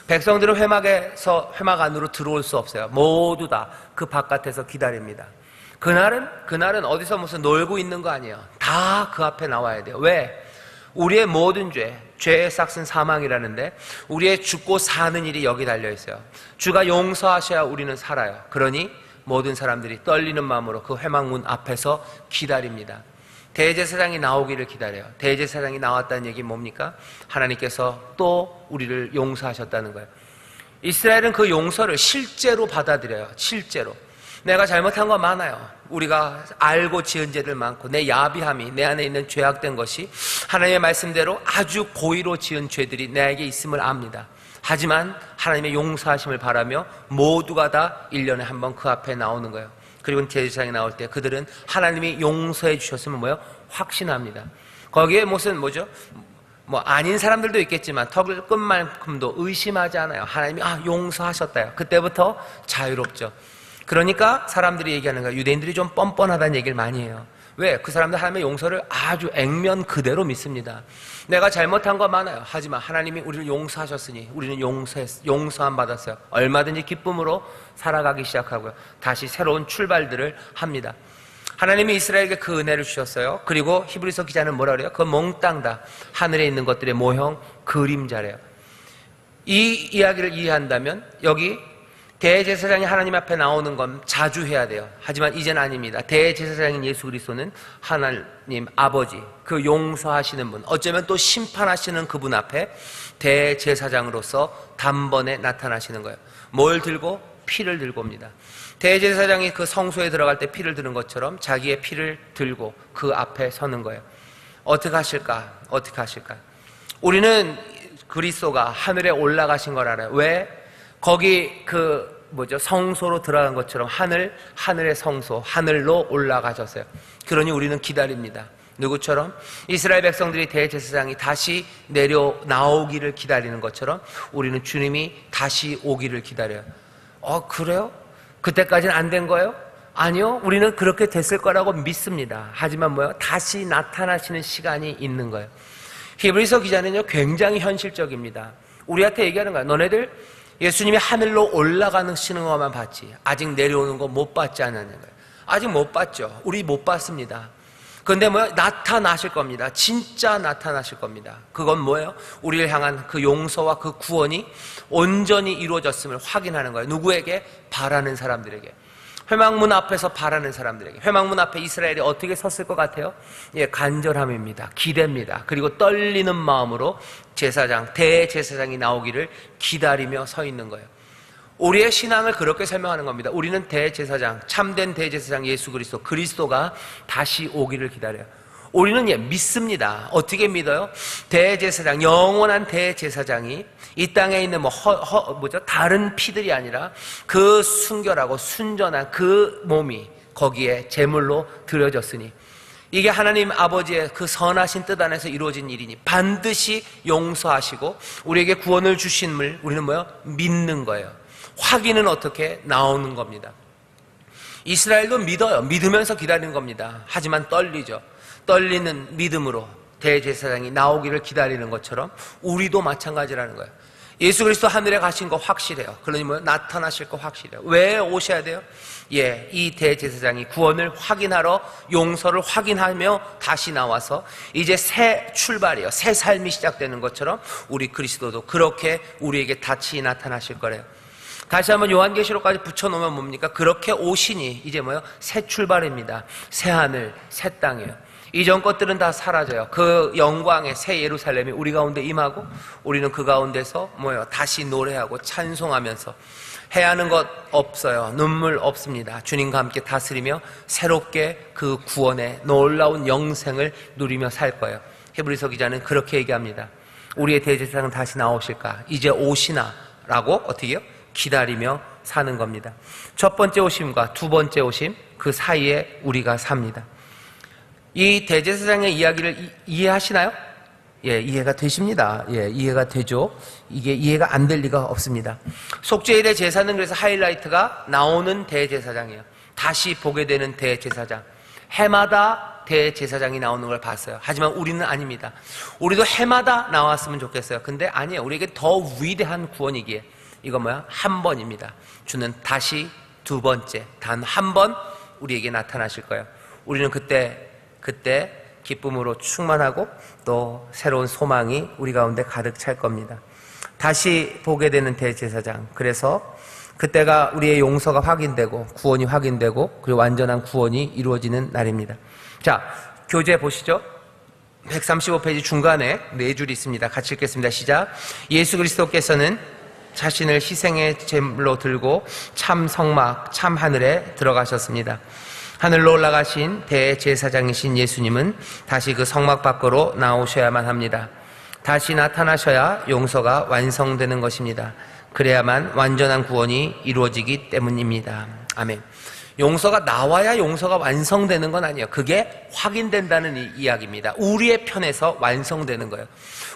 백성들은 회막 안으로 들어올 수 없어요. 모두 다 그 바깥에서 기다립니다. 그날은 어디서 무슨 놀고 있는 거 아니에요. 다 그 앞에 나와야 돼요. 왜? 우리의 모든 죄의 삭은 사망이라는데 우리의 죽고 사는 일이 여기 달려있어요. 주가 용서하셔야 우리는 살아요. 그러니 모든 사람들이 떨리는 마음으로 그 회막문 앞에서 기다립니다. 대제사장이 나오기를 기다려요. 대제사장이 나왔다는 얘기 뭡니까? 하나님께서 또 우리를 용서하셨다는 거예요. 이스라엘은 그 용서를 실제로 받아들여요. 실제로. 내가 잘못한 거 많아요. 우리가 알고 지은 죄들 많고 내 야비함이, 내 안에 있는 죄악된 것이 하나님의 말씀대로 아주 고의로 지은 죄들이 내게 있음을 압니다. 하지만 하나님의 용서하심을 바라며 모두가 다 1년에 한 번 그 앞에 나오는 거예요. 그리고 제사장이 나올 때 그들은 하나님이 용서해 주셨으면 뭐예요? 확신합니다. 거기에 뭐죠? 뭐 아닌 사람들도 있겠지만 턱을 끈 만큼도 의심하지 않아요. 하나님이 용서하셨다요. 그때부터 자유롭죠. 그러니까 사람들이 얘기하는 거예요. 유대인들이 좀 뻔뻔하다는 얘기를 많이 해요. 왜? 그 사람들 하나님의 용서를 아주 액면 그대로 믿습니다. 내가 잘못한 거 많아요. 하지만 하나님이 우리를 용서하셨으니 우리는 용서함 받았어요. 얼마든지 기쁨으로 살아가기 시작하고요. 다시 새로운 출발들을 합니다. 하나님이 이스라엘에게 그 은혜를 주셨어요. 그리고 히브리서 기자는 뭐라 그래요? 그 몽땅 다 하늘에 있는 것들의 모형, 그림자래요. 이 이야기를 이해한다면 여기 대제사장이 하나님 앞에 나오는 건 자주 해야 돼요. 하지만 이제는 아닙니다. 대제사장인 예수 그리스도는 하나님 아버지, 그 용서하시는 분, 어쩌면 또 심판하시는 그분 앞에 대제사장으로서 단번에 나타나시는 거예요. 뭘 들고? 피를 들고 옵니다. 대제사장이 그 성소에 들어갈 때 피를 드는 것처럼 자기의 피를 들고 그 앞에 서는 거예요. 어떻게 하실까? 어떻게 하실까? 우리는 그리스도가 하늘에 올라가신 걸 알아요. 왜? 거기 성소로 들어간 것처럼 하늘의 성소, 하늘로 올라가셨어요. 그러니 우리는 기다립니다. 누구처럼? 이스라엘 백성들이 대제사장이 다시 내려 나오기를 기다리는 것처럼 우리는 주님이 다시 오기를 기다려요. 그래요? 그때까지는 안 된 거예요? 아니요. 우리는 그렇게 됐을 거라고 믿습니다. 하지만 다시 나타나시는 시간이 있는 거예요. 히브리서 기자는요, 굉장히 현실적입니다. 우리한테 얘기하는 거야. 너네들 예수님이 하늘로 올라가시는 것만 봤지 아직 내려오는 거 못 봤지 않냐는 거예요. 아직 못 봤죠. 우리 못 봤습니다. 그런데 나타나실 겁니다. 진짜 나타나실 겁니다. 그건 뭐예요? 우리를 향한 그 용서와 그 구원이 온전히 이루어졌음을 확인하는 거예요. 누구에게? 바라는 사람들에게. 회막문 앞에서 바라는 사람들에게. 회막문 앞에 이스라엘이 어떻게 섰을 것 같아요? 간절함입니다. 기대입니다. 그리고 떨리는 마음으로 대제사장이 나오기를 기다리며 서 있는 거예요. 우리의 신앙을 그렇게 설명하는 겁니다. 우리는 대제사장, 참된 대제사장 예수 그리스도가 다시 오기를 기다려요. 우리는 믿습니다. 어떻게 믿어요? 대제사장, 영원한 대제사장이 이 땅에 있는 다른 피들이 아니라 그 순결하고 순전한 그 몸이 거기에 제물로 드려졌으니 이게 하나님 아버지의 그 선하신 뜻 안에서 이루어진 일이니 반드시 용서하시고 우리에게 구원을 주심을 우리는 믿는 거예요. 확인은 어떻게? 나오는 겁니다. 이스라엘도 믿어요. 믿으면서 기다리는 겁니다. 하지만 떨리죠. 떨리는 믿음으로 대제사장이 나오기를 기다리는 것처럼 우리도 마찬가지라는 거예요. 예수 그리스도 하늘에 가신 거 확실해요. 그러니 나타나실 거 확실해요. 왜 오셔야 돼요? 이 대제사장이 구원을 확인하러 용서를 확인하며 다시 나와서 이제 새 출발이에요. 새 삶이 시작되는 것처럼 우리 그리스도도 그렇게 우리에게 다시 나타나실 거래요. 다시 한번 요한계시록까지 붙여놓으면 뭡니까? 그렇게 오시니 이제 새 출발입니다. 새 하늘, 새 땅이에요. 이전 것들은 다 사라져요. 그 영광의 새 예루살렘이 우리 가운데 임하고 우리는 그 가운데서 다시 노래하고 찬송하면서 해야 하는 것 없어요. 눈물 없습니다. 주님과 함께 다스리며 새롭게 그 구원의 놀라운 영생을 누리며 살 거예요. 히브리서 기자는 그렇게 얘기합니다. 우리의 대제사장은 다시 나오실까? 이제 오시나? 라고 어떻게 해요? 기다리며 사는 겁니다. 첫 번째 오심과 두 번째 오심, 그 사이에 우리가 삽니다. 이 대제사장의 이야기를 이해하시나요? 예, 이해가 되십니다. 예, 이해가 되죠. 이게 이해가 안 될 리가 없습니다. 속죄일의 제사는 그래서 하이라이트가 나오는 대제사장이에요. 다시 보게 되는 대제사장. 해마다 대제사장이 나오는 걸 봤어요. 하지만 우리는 아닙니다. 우리도 해마다 나왔으면 좋겠어요. 근데 아니에요. 우리에게 더 위대한 구원이기에 이건 뭐야? 한 번입니다. 주는 다시 두 번째, 단 한 번 우리에게 나타나실 거예요. 우리는 그때 기쁨으로 충만하고 또 새로운 소망이 우리 가운데 가득 찰 겁니다. 다시 보게 되는 대제사장. 그래서 그때가 우리의 용서가 확인되고 구원이 확인되고 그리고 완전한 구원이 이루어지는 날입니다. 자, 교재 보시죠. 135페이지 중간에 네 줄이 있습니다. 같이 읽겠습니다. 시작. 예수 그리스도께서는 자신을 희생의 제물로 들고 참 성막, 참 하늘에 들어가셨습니다. 하늘로 올라가신 대제사장이신 예수님은 다시 그 성막 밖으로 나오셔야만 합니다. 다시 나타나셔야 용서가 완성되는 것입니다. 그래야만 완전한 구원이 이루어지기 때문입니다. 아멘. 용서가 나와야 용서가 완성되는 건 아니에요. 그게 확인된다는 이야기입니다. 우리의 편에서 완성되는 거예요.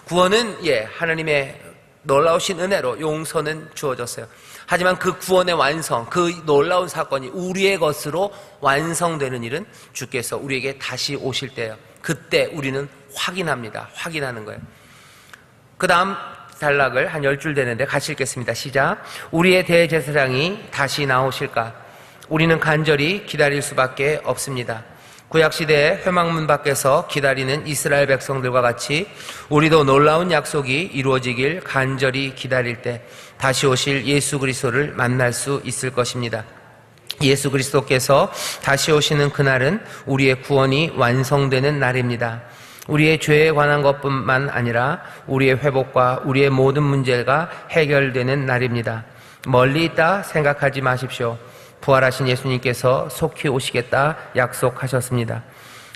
구원은 하나님의 놀라우신 은혜로 용서는 주어졌어요. 하지만 그 구원의 완성, 그 놀라운 사건이 우리의 것으로 완성되는 일은 주께서 우리에게 다시 오실 때예요. 그때 우리는 확인합니다. 확인하는 거예요. 그 다음 단락을 한 10줄 되는데 같이 읽겠습니다. 시작. 우리의 대제사장이 다시 나오실까? 우리는 간절히 기다릴 수밖에 없습니다. 구약시대의 회막문 밖에서 기다리는 이스라엘 백성들과 같이 우리도 놀라운 약속이 이루어지길 간절히 기다릴 때 다시 오실 예수 그리스도를 만날 수 있을 것입니다. 예수 그리스도께서 다시 오시는 그날은 우리의 구원이 완성되는 날입니다. 우리의 죄에 관한 것뿐만 아니라 우리의 회복과 우리의 모든 문제가 해결되는 날입니다. 멀리 있다 생각하지 마십시오. 부활하신 예수님께서 속히 오시겠다 약속하셨습니다.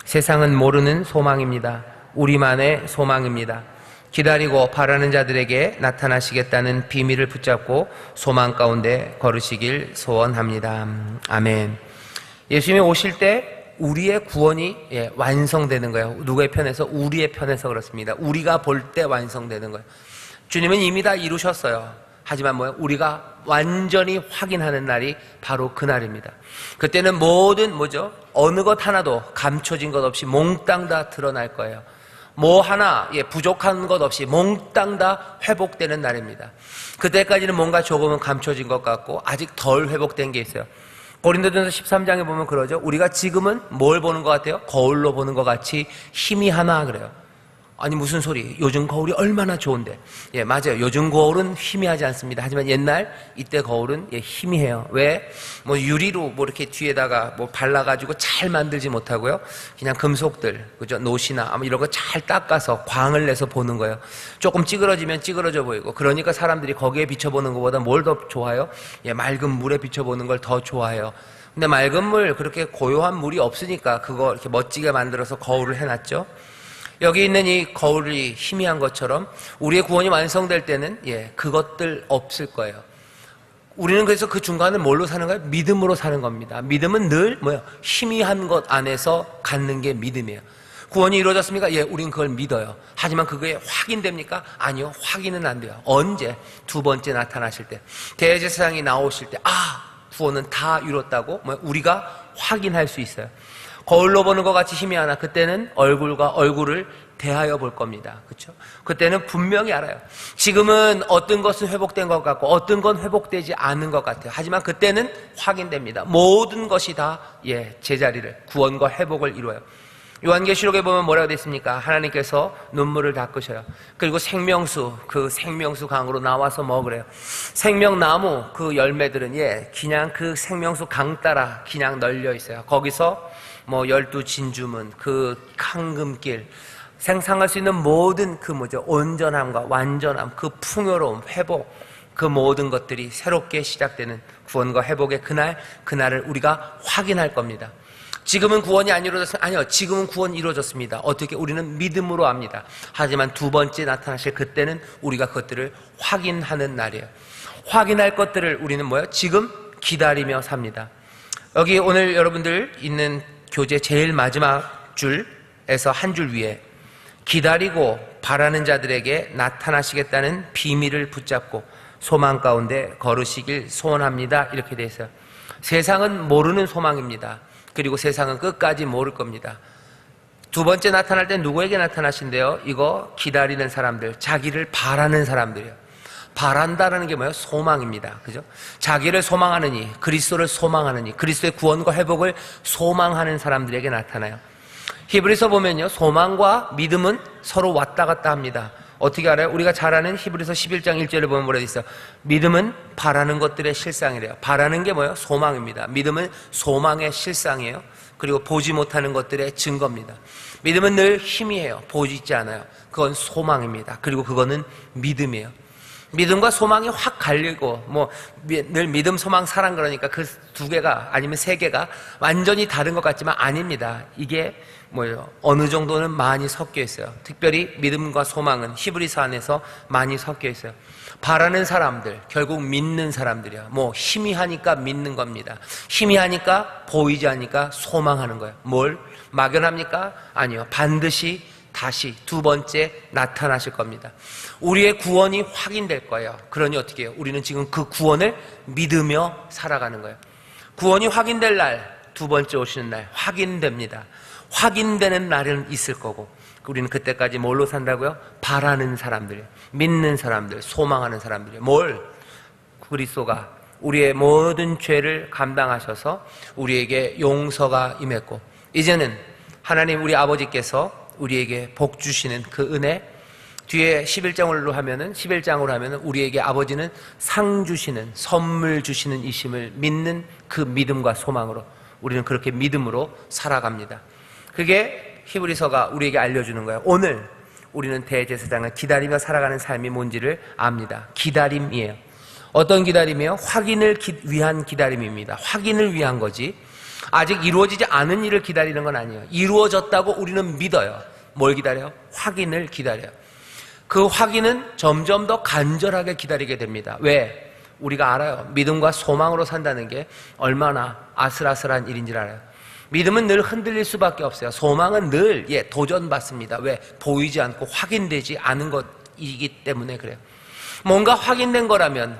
세상은 모르는 소망입니다. 우리만의 소망입니다. 기다리고 바라는 자들에게 나타나시겠다는 비밀을 붙잡고 소망 가운데 걸으시길 소원합니다. 아멘. 예수님이 오실 때 우리의 구원이 완성되는 거예요. 누구의 편에서? 우리의 편에서 그렇습니다. 우리가 볼 때 완성되는 거예요. 주님은 이미 다 이루셨어요. 하지만 우리가 완전히 확인하는 날이 바로 그날입니다. 그때는 모든 어느 것 하나도 감춰진 것 없이 몽땅 다 드러날 거예요. 뭐 하나 부족한 것 없이 몽땅 다 회복되는 날입니다. 그때까지는 뭔가 조금은 감춰진 것 같고 아직 덜 회복된 게 있어요. 고린도전서 13장에 보면 그러죠. 우리가 지금은 뭘 보는 것 같아요? 거울로 보는 것 같이 희미하나 그래요. 아니 무슨 소리? 요즘 거울이 얼마나 좋은데. 맞아요. 요즘 거울은 희미하지 않습니다. 하지만 옛날 이때 거울은 희미해요. 왜? 유리로 이렇게 뒤에다가 발라가지고 잘 만들지 못하고요. 그냥 금속들, 그죠? 노시나 이런 거 잘 닦아서 광을 내서 보는 거예요. 조금 찌그러지면 찌그러져 보이고. 그러니까 사람들이 거기에 비춰보는 것보다 뭘 더 좋아해요? 맑은 물에 비춰보는 걸 더 좋아해요. 근데 맑은 물, 그렇게 고요한 물이 없으니까 그거 이렇게 멋지게 만들어서 거울을 해놨죠. 여기 있는 이 거울이 희미한 것처럼 우리의 구원이 완성될 때는 그것들 없을 거예요. 우리는 그래서 그 중간을 뭘로 사는 거예요? 믿음으로 사는 겁니다. 믿음은 늘 희미한 것 안에서 갖는 게 믿음이에요. 구원이 이루어졌습니까? 우린 그걸 믿어요. 하지만 그게 확인됩니까? 아니요. 확인은 안 돼요. 언제? 두 번째 나타나실 때. 대제사장이 나오실 때 구원은 다 이뤘다고 우리가 확인할 수 있어요. 거울로 보는 것 같이 희미하나 그때는 얼굴과 얼굴을 대하여 볼 겁니다. 그렇죠? 그때는 분명히 알아요. 지금은 어떤 것은 회복된 것 같고 어떤 건 회복되지 않은 것 같아요. 하지만 그때는 확인됩니다. 모든 것이 다 제자리를 구원과 회복을 이루어요. 요한계시록에 보면 뭐라고 되어 있습니까? 하나님께서 눈물을 닦으셔요. 그리고 생명수, 그 생명수 강으로 나와서 먹으래요. 생명나무 그 열매들은 그냥 그 생명수 강 따라 그냥 널려 있어요. 거기서 12진주문, 그 황금길, 생상할 수 있는 모든 온전함과 완전함, 그 풍요로움, 회복, 그 모든 것들이 새롭게 시작되는 구원과 회복의 그날을 우리가 확인할 겁니다. 지금은 구원이 안 이루어졌습니다. 아니요, 지금은 구원이 이루어졌습니다. 어떻게? 우리는 믿음으로 합니다. 하지만 두 번째 나타나실 그때는 우리가 그것들을 확인하는 날이에요. 확인할 것들을 우리는 뭐예요? 지금 기다리며 삽니다. 여기 오늘 여러분들 있는 교재 제일 마지막 줄에서 한 줄 위에 기다리고 바라는 자들에게 나타나시겠다는 비밀을 붙잡고 소망 가운데 걸으시길 소원합니다. 이렇게 되어 있어요. 세상은 모르는 소망입니다. 그리고 세상은 끝까지 모를 겁니다. 두 번째 나타날 때 누구에게 나타나신대요? 이거 기다리는 사람들, 자기를 바라는 사람들이에요. 바란다라는 게 뭐예요? 소망입니다. 그죠? 자기를 소망하느니, 그리스도를 소망하느니, 그리스도의 구원과 회복을 소망하는 사람들에게 나타나요. 히브리서 보면요, 소망과 믿음은 서로 왔다 갔다 합니다. 어떻게 알아요? 우리가 잘 아는 히브리서 11장 1절에 보면 뭐라 돼 있어요? 믿음은 바라는 것들의 실상이래요. 바라는 게 뭐예요? 소망입니다. 믿음은 소망의 실상이에요. 그리고 보지 못하는 것들의 증거입니다. 믿음은 늘 희미해요. 보이지 않아요. 그건 소망입니다. 그리고 그거는 믿음이에요. 믿음과 소망이 확 갈리고 늘 믿음, 소망, 사랑 그러니까 그 두 개가 아니면 세 개가 완전히 다른 것 같지만 아닙니다. 이게 뭐예요? 어느 정도는 많이 섞여 있어요. 특별히 믿음과 소망은 히브리서 안에서 많이 섞여 있어요. 바라는 사람들, 결국 믿는 사람들이야. 희미하니까 믿는 겁니다. 희미하니까 보이지 않으니까 소망하는 거예요. 뭘? 막연합니까? 아니요. 반드시 다시 두 번째 나타나실 겁니다. 우리의 구원이 확인될 거예요. 그러니 어떻게 해요? 우리는 지금 그 구원을 믿으며 살아가는 거예요. 구원이 확인될 날, 두 번째 오시는 날 확인됩니다. 확인되는 날은 있을 거고 우리는 그때까지 뭘로 산다고요? 바라는 사람들, 믿는 사람들, 소망하는 사람들이에요. 뭘? 그리스도가 우리의 모든 죄를 감당하셔서 우리에게 용서가 임했고 이제는 하나님 우리 아버지께서 우리에게 복 주시는 그 은혜, 뒤에 11장으로 하면은 우리에게 아버지는 상 주시는, 선물 주시는 이심을 믿는 그 믿음과 소망으로 우리는 그렇게 믿음으로 살아갑니다. 그게 히브리서가 우리에게 알려주는 거예요. 오늘 우리는 대제사장을 기다리며 살아가는 삶이 뭔지를 압니다. 기다림이에요. 어떤 기다림이에요? 확인을 위한 기다림입니다. 확인을 위한 거지 아직 이루어지지 않은 일을 기다리는 건 아니에요. 이루어졌다고 우리는 믿어요. 뭘 기다려요? 확인을 기다려요. 그 확인은 점점 더 간절하게 기다리게 됩니다. 왜? 우리가 알아요. 믿음과 소망으로 산다는 게 얼마나 아슬아슬한 일인지를 알아요. 믿음은 늘 흔들릴 수밖에 없어요. 소망은 늘 도전받습니다. 왜? 보이지 않고 확인되지 않은 것이기 때문에 그래요. 뭔가 확인된 거라면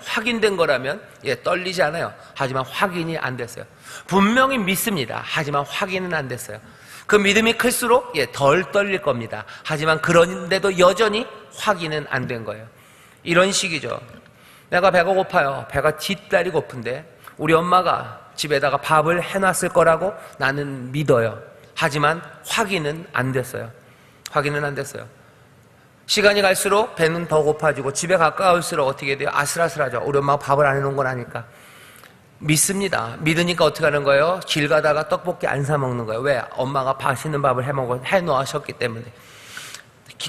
떨리지 않아요. 하지만 확인이 안 됐어요. 분명히 믿습니다. 하지만 확인은 안 됐어요. 그 믿음이 클수록 덜 떨릴 겁니다. 하지만 그런데도 여전히 확인은 안 된 거예요. 이런 식이죠. 내가 배가 고파요. 배가 뒷다리 고픈데 우리 엄마가 집에다가 밥을 해놨을 거라고 나는 믿어요. 하지만 확인은 안 됐어요. 확인은 안 됐어요. 시간이 갈수록 배는 더 고파지고 집에 가까울수록 어떻게 돼요? 아슬아슬하죠. 우리 엄마가 밥을 안 해놓은 건 아니까. 믿습니다. 믿으니까 어떻게 하는 거예요? 길 가다가 떡볶이 안 사 먹는 거예요. 왜? 엄마가 맛있는 밥을 해놓으셨기 때문에.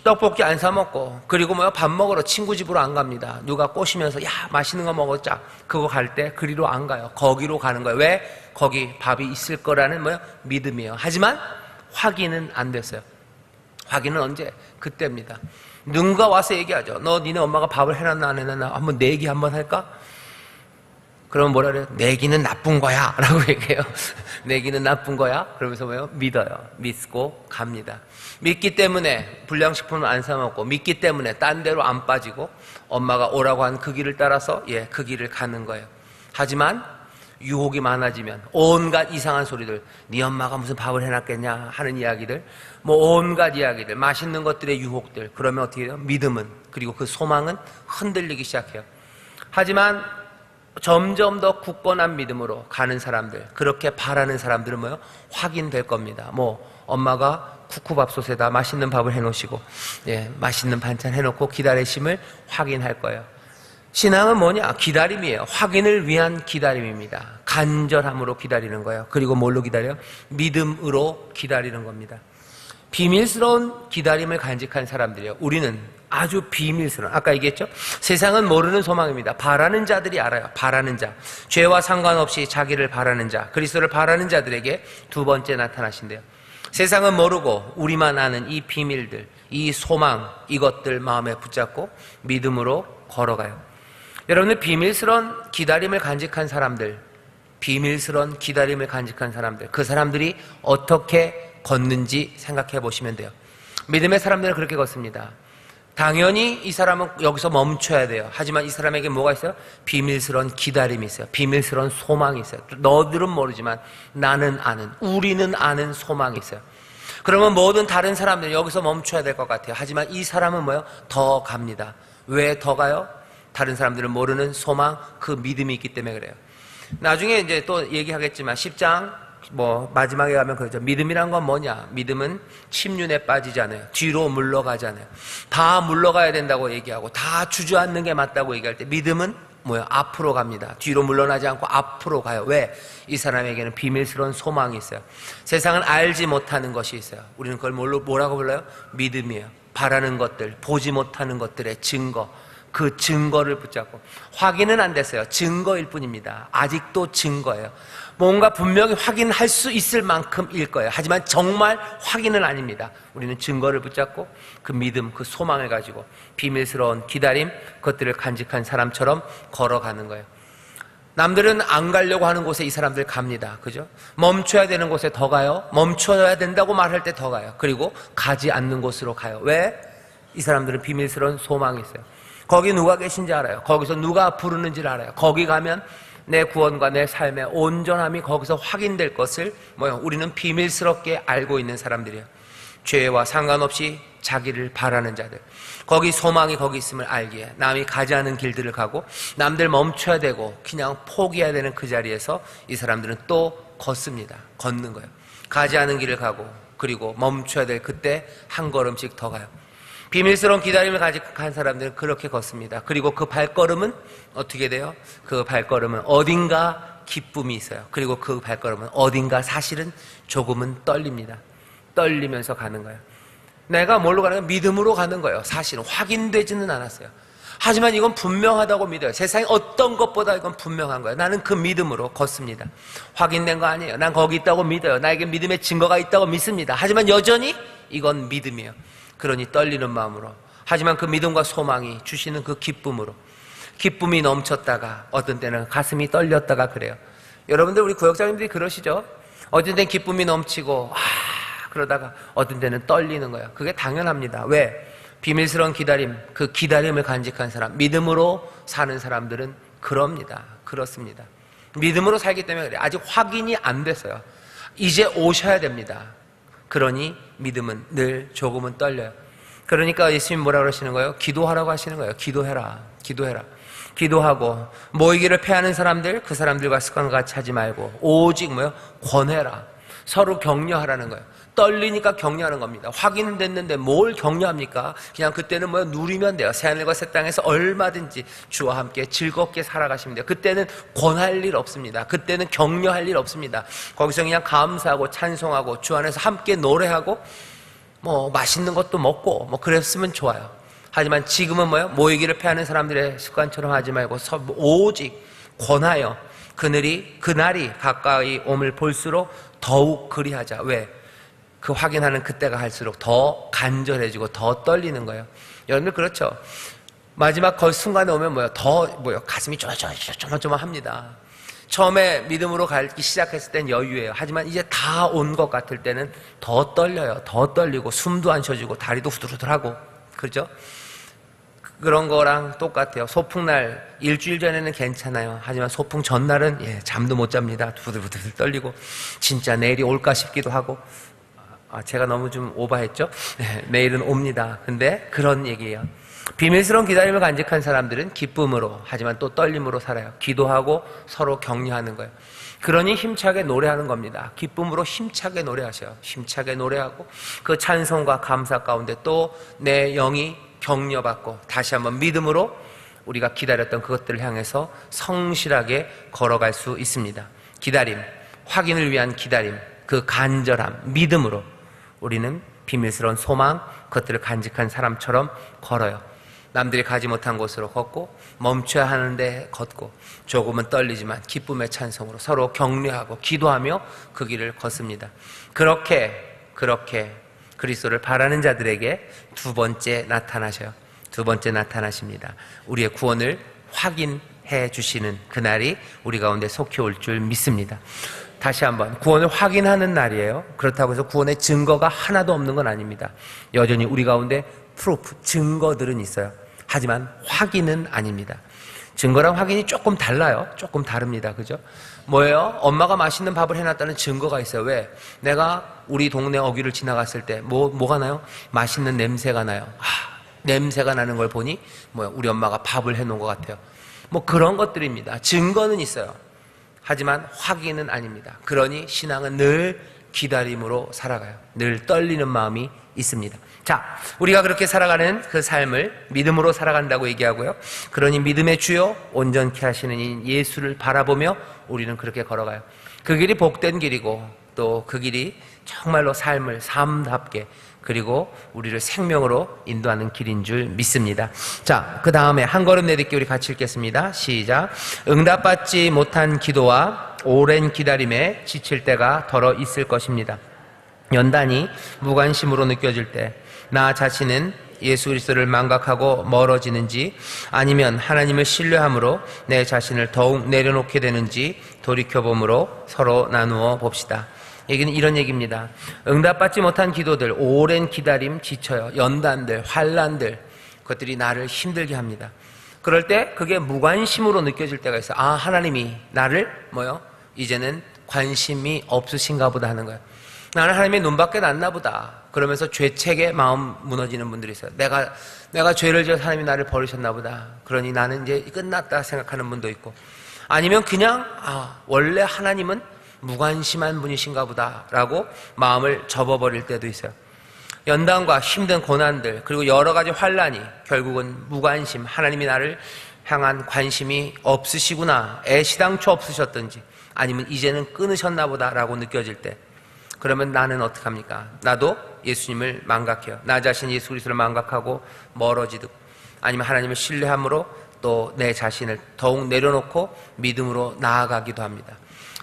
떡볶이 안 사 먹고, 그리고 밥 먹으러 친구 집으로 안 갑니다. 누가 꼬시면서 야 맛있는 거 먹었자, 그거 갈 때 그리로 안 가요. 거기로 가는 거예요. 왜? 거기 밥이 있을 거라는 믿음이에요. 하지만 확인은 안 됐어요. 확인은 언제? 그때입니다. 누군가 와서 얘기하죠. 너 니네 엄마가 밥을 해놨나 안 해놨나 한번 내기 한번 할까? 그러면 뭐라 그래요? 내기는 나쁜 거야 라고 얘기해요. 내기는 나쁜 거야? 그러면서 믿어요. 믿고 갑니다. 믿기 때문에 불량식품을 안 사 먹고, 믿기 때문에 딴 데로 안 빠지고, 엄마가 오라고 한 그 길을 따라서 그 길을 가는 거예요. 하지만 유혹이 많아지면 온갖 이상한 소리들, 네 엄마가 무슨 밥을 해놨겠냐 하는 이야기들, 온갖 이야기들, 맛있는 것들의 유혹들, 그러면 어떻게 돼요? 믿음은, 그리고 그 소망은 흔들리기 시작해요. 하지만 점점 더 굳건한 믿음으로 가는 사람들, 그렇게 바라는 사람들은 확인될 겁니다. 엄마가 쿠쿠밥솥에다 맛있는 밥을 해놓으시고 맛있는 반찬 해놓고 기다리심을 확인할 거예요. 신앙은 뭐냐? 기다림이에요. 확인을 위한 기다림입니다. 간절함으로 기다리는 거예요. 그리고 뭘로 기다려요? 믿음으로 기다리는 겁니다. 비밀스러운 기다림을 간직한 사람들이에요. 우리는 아주 비밀스러운, 아까 얘기했죠? 세상은 모르는 소망입니다. 바라는 자들이 알아요. 바라는 자. 죄와 상관없이 자기를 바라는 자, 그리스도를 바라는 자들에게 두 번째 나타나신대요. 세상은 모르고 우리만 아는 이 비밀들, 이 소망, 이것들 마음에 붙잡고 믿음으로 걸어가요. 여러분들, 비밀스러운 기다림을 간직한 사람들, 비밀스러운 기다림을 간직한 사람들, 그 사람들이 어떻게 걷는지 생각해 보시면 돼요. 믿음의 사람들은 그렇게 걷습니다. 당연히 이 사람은 여기서 멈춰야 돼요. 하지만 이 사람에게 뭐가 있어요? 비밀스러운 기다림이 있어요. 비밀스러운 소망이 있어요. 너들은 모르지만 나는 아는, 우리는 아는 소망이 있어요. 그러면 모든 다른 사람들은 여기서 멈춰야 될 것 같아요. 하지만 이 사람은 뭐예요? 더 갑니다. 왜 더 가요? 다른 사람들은 모르는 소망, 그 믿음이 있기 때문에 그래요. 나중에 이제 또 얘기하겠지만 10장 마지막에 가면 그러죠. 믿음이란 건 뭐냐? 믿음은 침륜에 빠지지 않아요. 뒤로 물러가지 않아요. 다 물러가야 된다고 얘기하고 다 주저앉는 게 맞다고 얘기할 때 믿음은 뭐야? 앞으로 갑니다. 뒤로 물러나지 않고 앞으로 가요. 왜? 이 사람에게는 비밀스러운 소망이 있어요. 세상은 알지 못하는 것이 있어요. 우리는 그걸 뭐라고 불러요? 믿음이에요. 바라는 것들, 보지 못하는 것들의 증거, 그 증거를 붙잡고, 확인은 안 됐어요. 증거일 뿐입니다. 아직도 증거예요. 뭔가 분명히 확인할 수 있을 만큼일 거예요. 하지만 정말 확인은 아닙니다. 우리는 증거를 붙잡고 그 믿음, 그 소망을 가지고 비밀스러운 기다림, 그것들을 간직한 사람처럼 걸어가는 거예요. 남들은 안 가려고 하는 곳에 이 사람들 갑니다. 그죠? 멈춰야 되는 곳에 더 가요. 멈춰야 된다고 말할 때 더 가요. 그리고 가지 않는 곳으로 가요. 왜? 이 사람들은 비밀스러운 소망이 있어요. 거기 누가 계신지 알아요. 거기서 누가 부르는지를 알아요. 거기 가면 내 구원과 내 삶의 온전함이 거기서 확인될 것을 우리는 비밀스럽게 알고 있는 사람들이에요. 죄와 상관없이 자기를 바라는 자들, 거기 소망이 거기 있음을 알기에 남이 가지 않은 길들을 가고 남들 멈춰야 되고 그냥 포기해야 되는 그 자리에서 이 사람들은 또 걷습니다. 걷는 거예요. 가지 않은 길을 가고 그리고 멈춰야 될 그때 한 걸음씩 더 가요. 비밀스러운 기다림을 가직한 사람들은 그렇게 걷습니다. 그리고 그 발걸음은 어떻게 돼요? 그 발걸음은 어딘가 기쁨이 있어요. 그리고 그 발걸음은 어딘가 사실은 조금은 떨립니다. 떨리면서 가는 거예요. 내가 뭘로 가는 거예요? 믿음으로 가는 거예요. 사실은 확인되지는 않았어요. 하지만 이건 분명하다고 믿어요. 세상에 어떤 것보다 이건 분명한 거예요. 나는 그 믿음으로 걷습니다. 확인된 거 아니에요. 난 거기 있다고 믿어요. 나에게 믿음의 증거가 있다고 믿습니다. 하지만 여전히 이건 믿음이에요. 그러니 떨리는 마음으로, 하지만 그 믿음과 소망이 주시는 그 기쁨으로, 기쁨이 넘쳤다가 어떤 때는 가슴이 떨렸다가 그래요. 여러분들, 우리 구역장님들이 그러시죠? 어떤 때는 기쁨이 넘치고 그러다가 어떤 때는 떨리는 거예요. 그게 당연합니다. 왜? 비밀스러운 기다림, 그 기다림을 간직한 사람, 믿음으로 사는 사람들은 그럽니다. 그렇습니다. 믿음으로 살기 때문에 그래요. 아직 확인이 안 됐어요. 이제 오셔야 됩니다. 그러니 믿음은 늘 조금은 떨려요. 그러니까 예수님 뭐라 그러시는 거예요? 기도하라고 하시는 거예요. 기도해라. 기도해라. 기도하고 모이기를 패하는 사람들, 그 사람들과 습관과 같이 하지 말고 오직 권해라. 서로 격려하라는 거예요. 떨리니까 격려하는 겁니다. 확인은 됐는데 뭘 격려합니까? 그냥 그때는 누리면 돼요. 새하늘과 새 땅에서 얼마든지 주와 함께 즐겁게 살아가시면 돼요. 그때는 권할 일 없습니다. 그때는 격려할 일 없습니다. 거기서 그냥 감사하고 찬송하고 주 안에서 함께 노래하고 맛있는 것도 먹고 그랬으면 좋아요. 하지만 지금은 모이기를 패하는 사람들의 습관처럼 하지 말고 오직 권하여 그날이 가까이 옴을 볼수록 더욱 그리하자. 왜? 그 확인하는 그때가 갈수록 더 간절해지고 더 떨리는 거예요. 여러분들 그렇죠? 마지막 그 순간에 오면 가슴이 조마조마합니다. 처음에 믿음으로 가기 시작했을 땐 여유예요. 하지만 이제 다 온 것 같을 때는 더 떨려요. 더 떨리고 숨도 안 쉬어지고 다리도 후들후들하고, 그렇죠? 그런 거랑 똑같아요. 소풍날 일주일 전에는 괜찮아요. 하지만 소풍 전날은 잠도 못 잡니다. 부들부들 떨리고 진짜 내일이 올까 싶기도 하고. 제가 너무 좀 오버했죠? 내일은 옵니다. 근데 그런 얘기예요. 비밀스러운 기다림을 간직한 사람들은 기쁨으로, 하지만 또 떨림으로 살아요. 기도하고 서로 격려하는 거예요. 그러니 힘차게 노래하는 겁니다. 기쁨으로 힘차게 노래하셔요. 힘차게 노래하고 그 찬송과 감사 가운데 또 내 영이 격려받고 다시 한번 믿음으로 우리가 기다렸던 그것들을 향해서 성실하게 걸어갈 수 있습니다. 기다림, 확인을 위한 기다림, 그 간절함, 믿음으로 우리는 비밀스러운 소망, 그것들을 간직한 사람처럼 걸어요. 남들이 가지 못한 곳으로 걷고 멈춰야 하는데 걷고 조금은 떨리지만 기쁨의 찬송으로 서로 격려하고 기도하며 그 길을 걷습니다. 그렇게 그리스도를 바라는 자들에게 두 번째 나타나셔요. 두 번째 나타나십니다. 우리의 구원을 확인해 주시는 그날이 우리 가운데 속히 올 줄 믿습니다. 다시 한번 구원을 확인하는 날이에요. 그렇다고 해서 구원의 증거가 하나도 없는 건 아닙니다. 여전히 우리 가운데 프루프, 증거들은 있어요. 하지만 확인은 아닙니다. 증거랑 확인이 조금 달라요. 조금 다릅니다. 그죠? 뭐예요? 엄마가 맛있는 밥을 해놨다는 증거가 있어요. 왜? 내가 우리 동네 어귀를 지나갔을 때 뭐가 나요? 맛있는 냄새가 나요. 냄새가 나는 걸 보니 우리 엄마가 밥을 해놓은 것 같아요. 뭐 그런 것들입니다. 증거는 있어요. 하지만 확인은 아닙니다. 그러니 신앙은 늘 기다림으로 살아가요. 늘 떨리는 마음이 있습니다. 자, 우리가 그렇게 살아가는 그 삶을 믿음으로 살아간다고 얘기하고요. 그러니 믿음의 주요 온전케 하시는 이 예수를 바라보며 우리는 그렇게 걸어가요. 그 길이 복된 길이고 또 그 길이 정말로 삶을 삶답게 그리고 우리를 생명으로 인도하는 길인 줄 믿습니다. 자, 그 다음에 한 걸음 내딛기 우리 같이 읽겠습니다. 시작. 응답받지 못한 기도와 오랜 기다림에 지칠 때가 덜어 있을 것입니다. 연단이 무관심으로 느껴질 때 나 자신은 예수 그리스도를 망각하고 멀어지는지 아니면 하나님을 신뢰함으로 내 자신을 더욱 내려놓게 되는지 돌이켜봄으로 서로 나누어 봅시다. 얘기는 이런 얘기입니다. 응답받지 못한 기도들, 오랜 기다림, 지쳐요. 연단들, 환난들, 그것들이 나를 힘들게 합니다. 그럴 때 그게 무관심으로 느껴질 때가 있어요. 하나님이 나를 이제는 관심이 없으신가 보다 하는 거예요. 나는 하나님의 눈밖에 났나 보다. 그러면서 죄책에 마음 무너지는 분들이 있어요. 내가 죄를 지어서 하나님이 나를 버리셨나 보다. 그러니 나는 이제 끝났다 생각하는 분도 있고, 아니면 그냥 원래 하나님은 무관심한 분이신가 보다 라고 마음을 접어버릴 때도 있어요. 연단과 힘든 고난들 그리고 여러 가지 환난이 결국은 무관심, 하나님이 나를 향한 관심이 없으시구나, 애시당초 없으셨든지 아니면 이제는 끊으셨나 보다 라고 느껴질 때, 그러면 나는 어떡합니까? 나도 예수님을 망각해요. 나 자신 예수 그리스도를 망각하고 멀어지듯, 아니면 하나님을 신뢰함으로 또 내 자신을 더욱 내려놓고 믿음으로 나아가기도 합니다.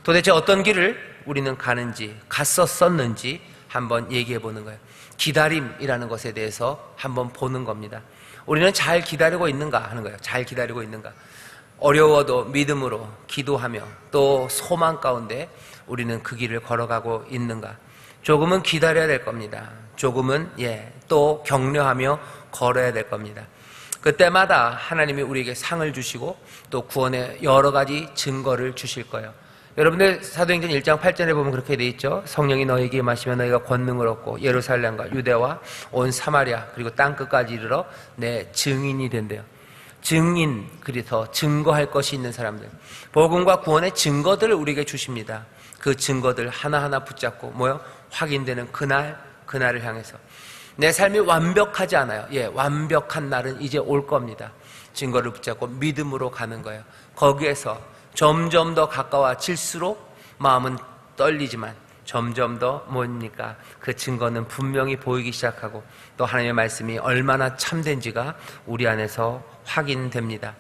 도대체 어떤 길을 우리는 가는지, 갔었었는지 한번 얘기해 보는 거예요. 기다림이라는 것에 대해서 한번 보는 겁니다. 우리는 잘 기다리고 있는가 하는 거예요. 잘 기다리고 있는가. 어려워도 믿음으로 기도하며 또 소망 가운데 우리는 그 길을 걸어가고 있는가. 조금은 기다려야 될 겁니다. 조금은 또 격려하며 걸어야 될 겁니다. 그때마다 하나님이 우리에게 상을 주시고 또 구원의 여러 가지 증거를 주실 거예요. 여러분들 사도행전 1장 8절에 보면 그렇게 돼 있죠. 성령이 너희에게 임하시면 너희가 권능을 얻고 예루살렘과 유대와 온 사마리아 그리고 땅끝까지 이르러 내 증인이 된대요. 증인, 그래서 증거할 것이 있는 사람들, 복음과 구원의 증거들을 우리에게 주십니다. 그 증거들 하나하나 붙잡고 확인되는 그날을 향해서 내 삶이 완벽하지 않아요. 완벽한 날은 이제 올 겁니다. 증거를 붙잡고 믿음으로 가는 거예요. 거기에서 점점 더 가까워질수록 마음은 떨리지만 점점 더 그 증거는 분명히 보이기 시작하고 또 하나님의 말씀이 얼마나 참된지가 우리 안에서 확인됩니다.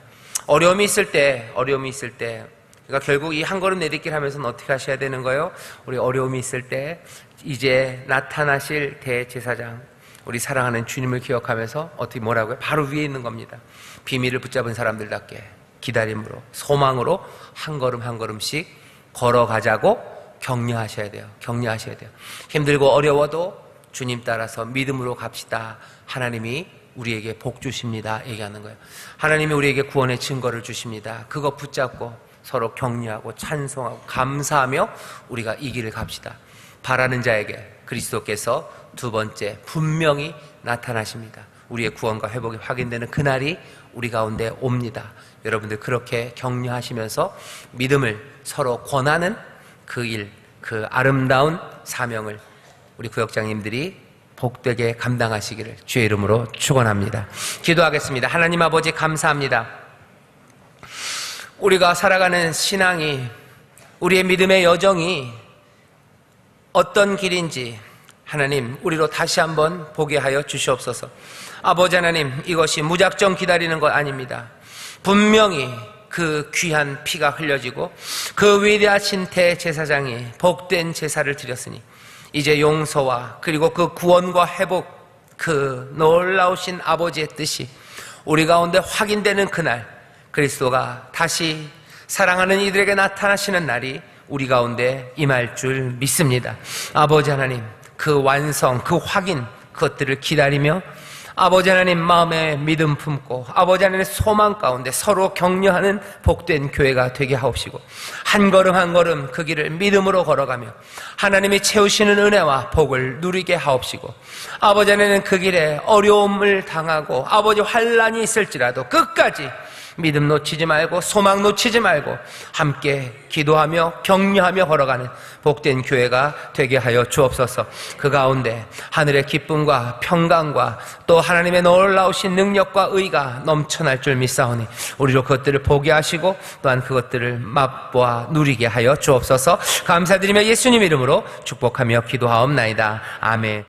어려움이 있을 때 그러니까 결국 이 한 걸음 내딛기를 하면서는 어떻게 하셔야 되는 거예요? 우리 어려움이 있을 때 이제 나타나실 대제사장, 우리 사랑하는 주님을 기억하면서 뭐라고요? 바로 위에 있는 겁니다. 비밀을 붙잡은 사람들답게 기다림으로, 소망으로 한 걸음 한 걸음씩 걸어가자고 격려하셔야 돼요. 힘들고 어려워도 주님 따라서 믿음으로 갑시다. 하나님이 우리에게 복 주십니다. 얘기하는 거예요. 하나님이 우리에게 구원의 증거를 주십니다. 그거 붙잡고 서로 격려하고 찬송하고 감사하며 우리가 이 길을 갑시다. 바라는 자에게 그리스도께서 두 번째 분명히 나타나십니다. 우리의 구원과 회복이 확인되는 그날이 우리 가운데 옵니다. 여러분들 그렇게 격려하시면서 믿음을 서로 권하는 그 일, 그 아름다운 사명을 우리 구역장님들이 복되게 감당하시기를 주의 이름으로 축원합니다. 기도하겠습니다. 하나님 아버지 감사합니다. 우리가 살아가는 신앙이, 우리의 믿음의 여정이 어떤 길인지 하나님, 우리로 다시 한번 보게 하여 주시옵소서. 아버지 하나님, 이것이 무작정 기다리는 것 아닙니다. 분명히 그 귀한 피가 흘려지고 그 위대하신 대제사장이 복된 제사를 드렸으니 이제 용서와 그리고 그 구원과 회복, 그 놀라우신 아버지의 뜻이 우리 가운데 확인되는 그날, 그리스도가 다시 사랑하는 이들에게 나타나시는 날이 우리 가운데 임할 줄 믿습니다. 아버지 하나님, 그 완성, 그 확인, 그것들을 기다리며 아버지 하나님 마음에 믿음 품고 아버지 하나님의 소망 가운데 서로 격려하는 복된 교회가 되게 하옵시고, 한 걸음 한 걸음 그 길을 믿음으로 걸어가며 하나님이 채우시는 은혜와 복을 누리게 하옵시고, 아버지 하나님은 그 길에 어려움을 당하고 아버지 환난이 있을지라도 끝까지 믿음 놓치지 말고 소망 놓치지 말고 함께 기도하며 격려하며 걸어가는 복된 교회가 되게 하여 주옵소서. 그 가운데 하늘의 기쁨과 평강과 또 하나님의 놀라우신 능력과 의가 넘쳐날 줄 믿사오니 우리로 그것들을 보게 하시고 또한 그것들을 맛보아 누리게 하여 주옵소서. 감사드리며 예수님 이름으로 축복하며 기도하옵나이다. 아멘.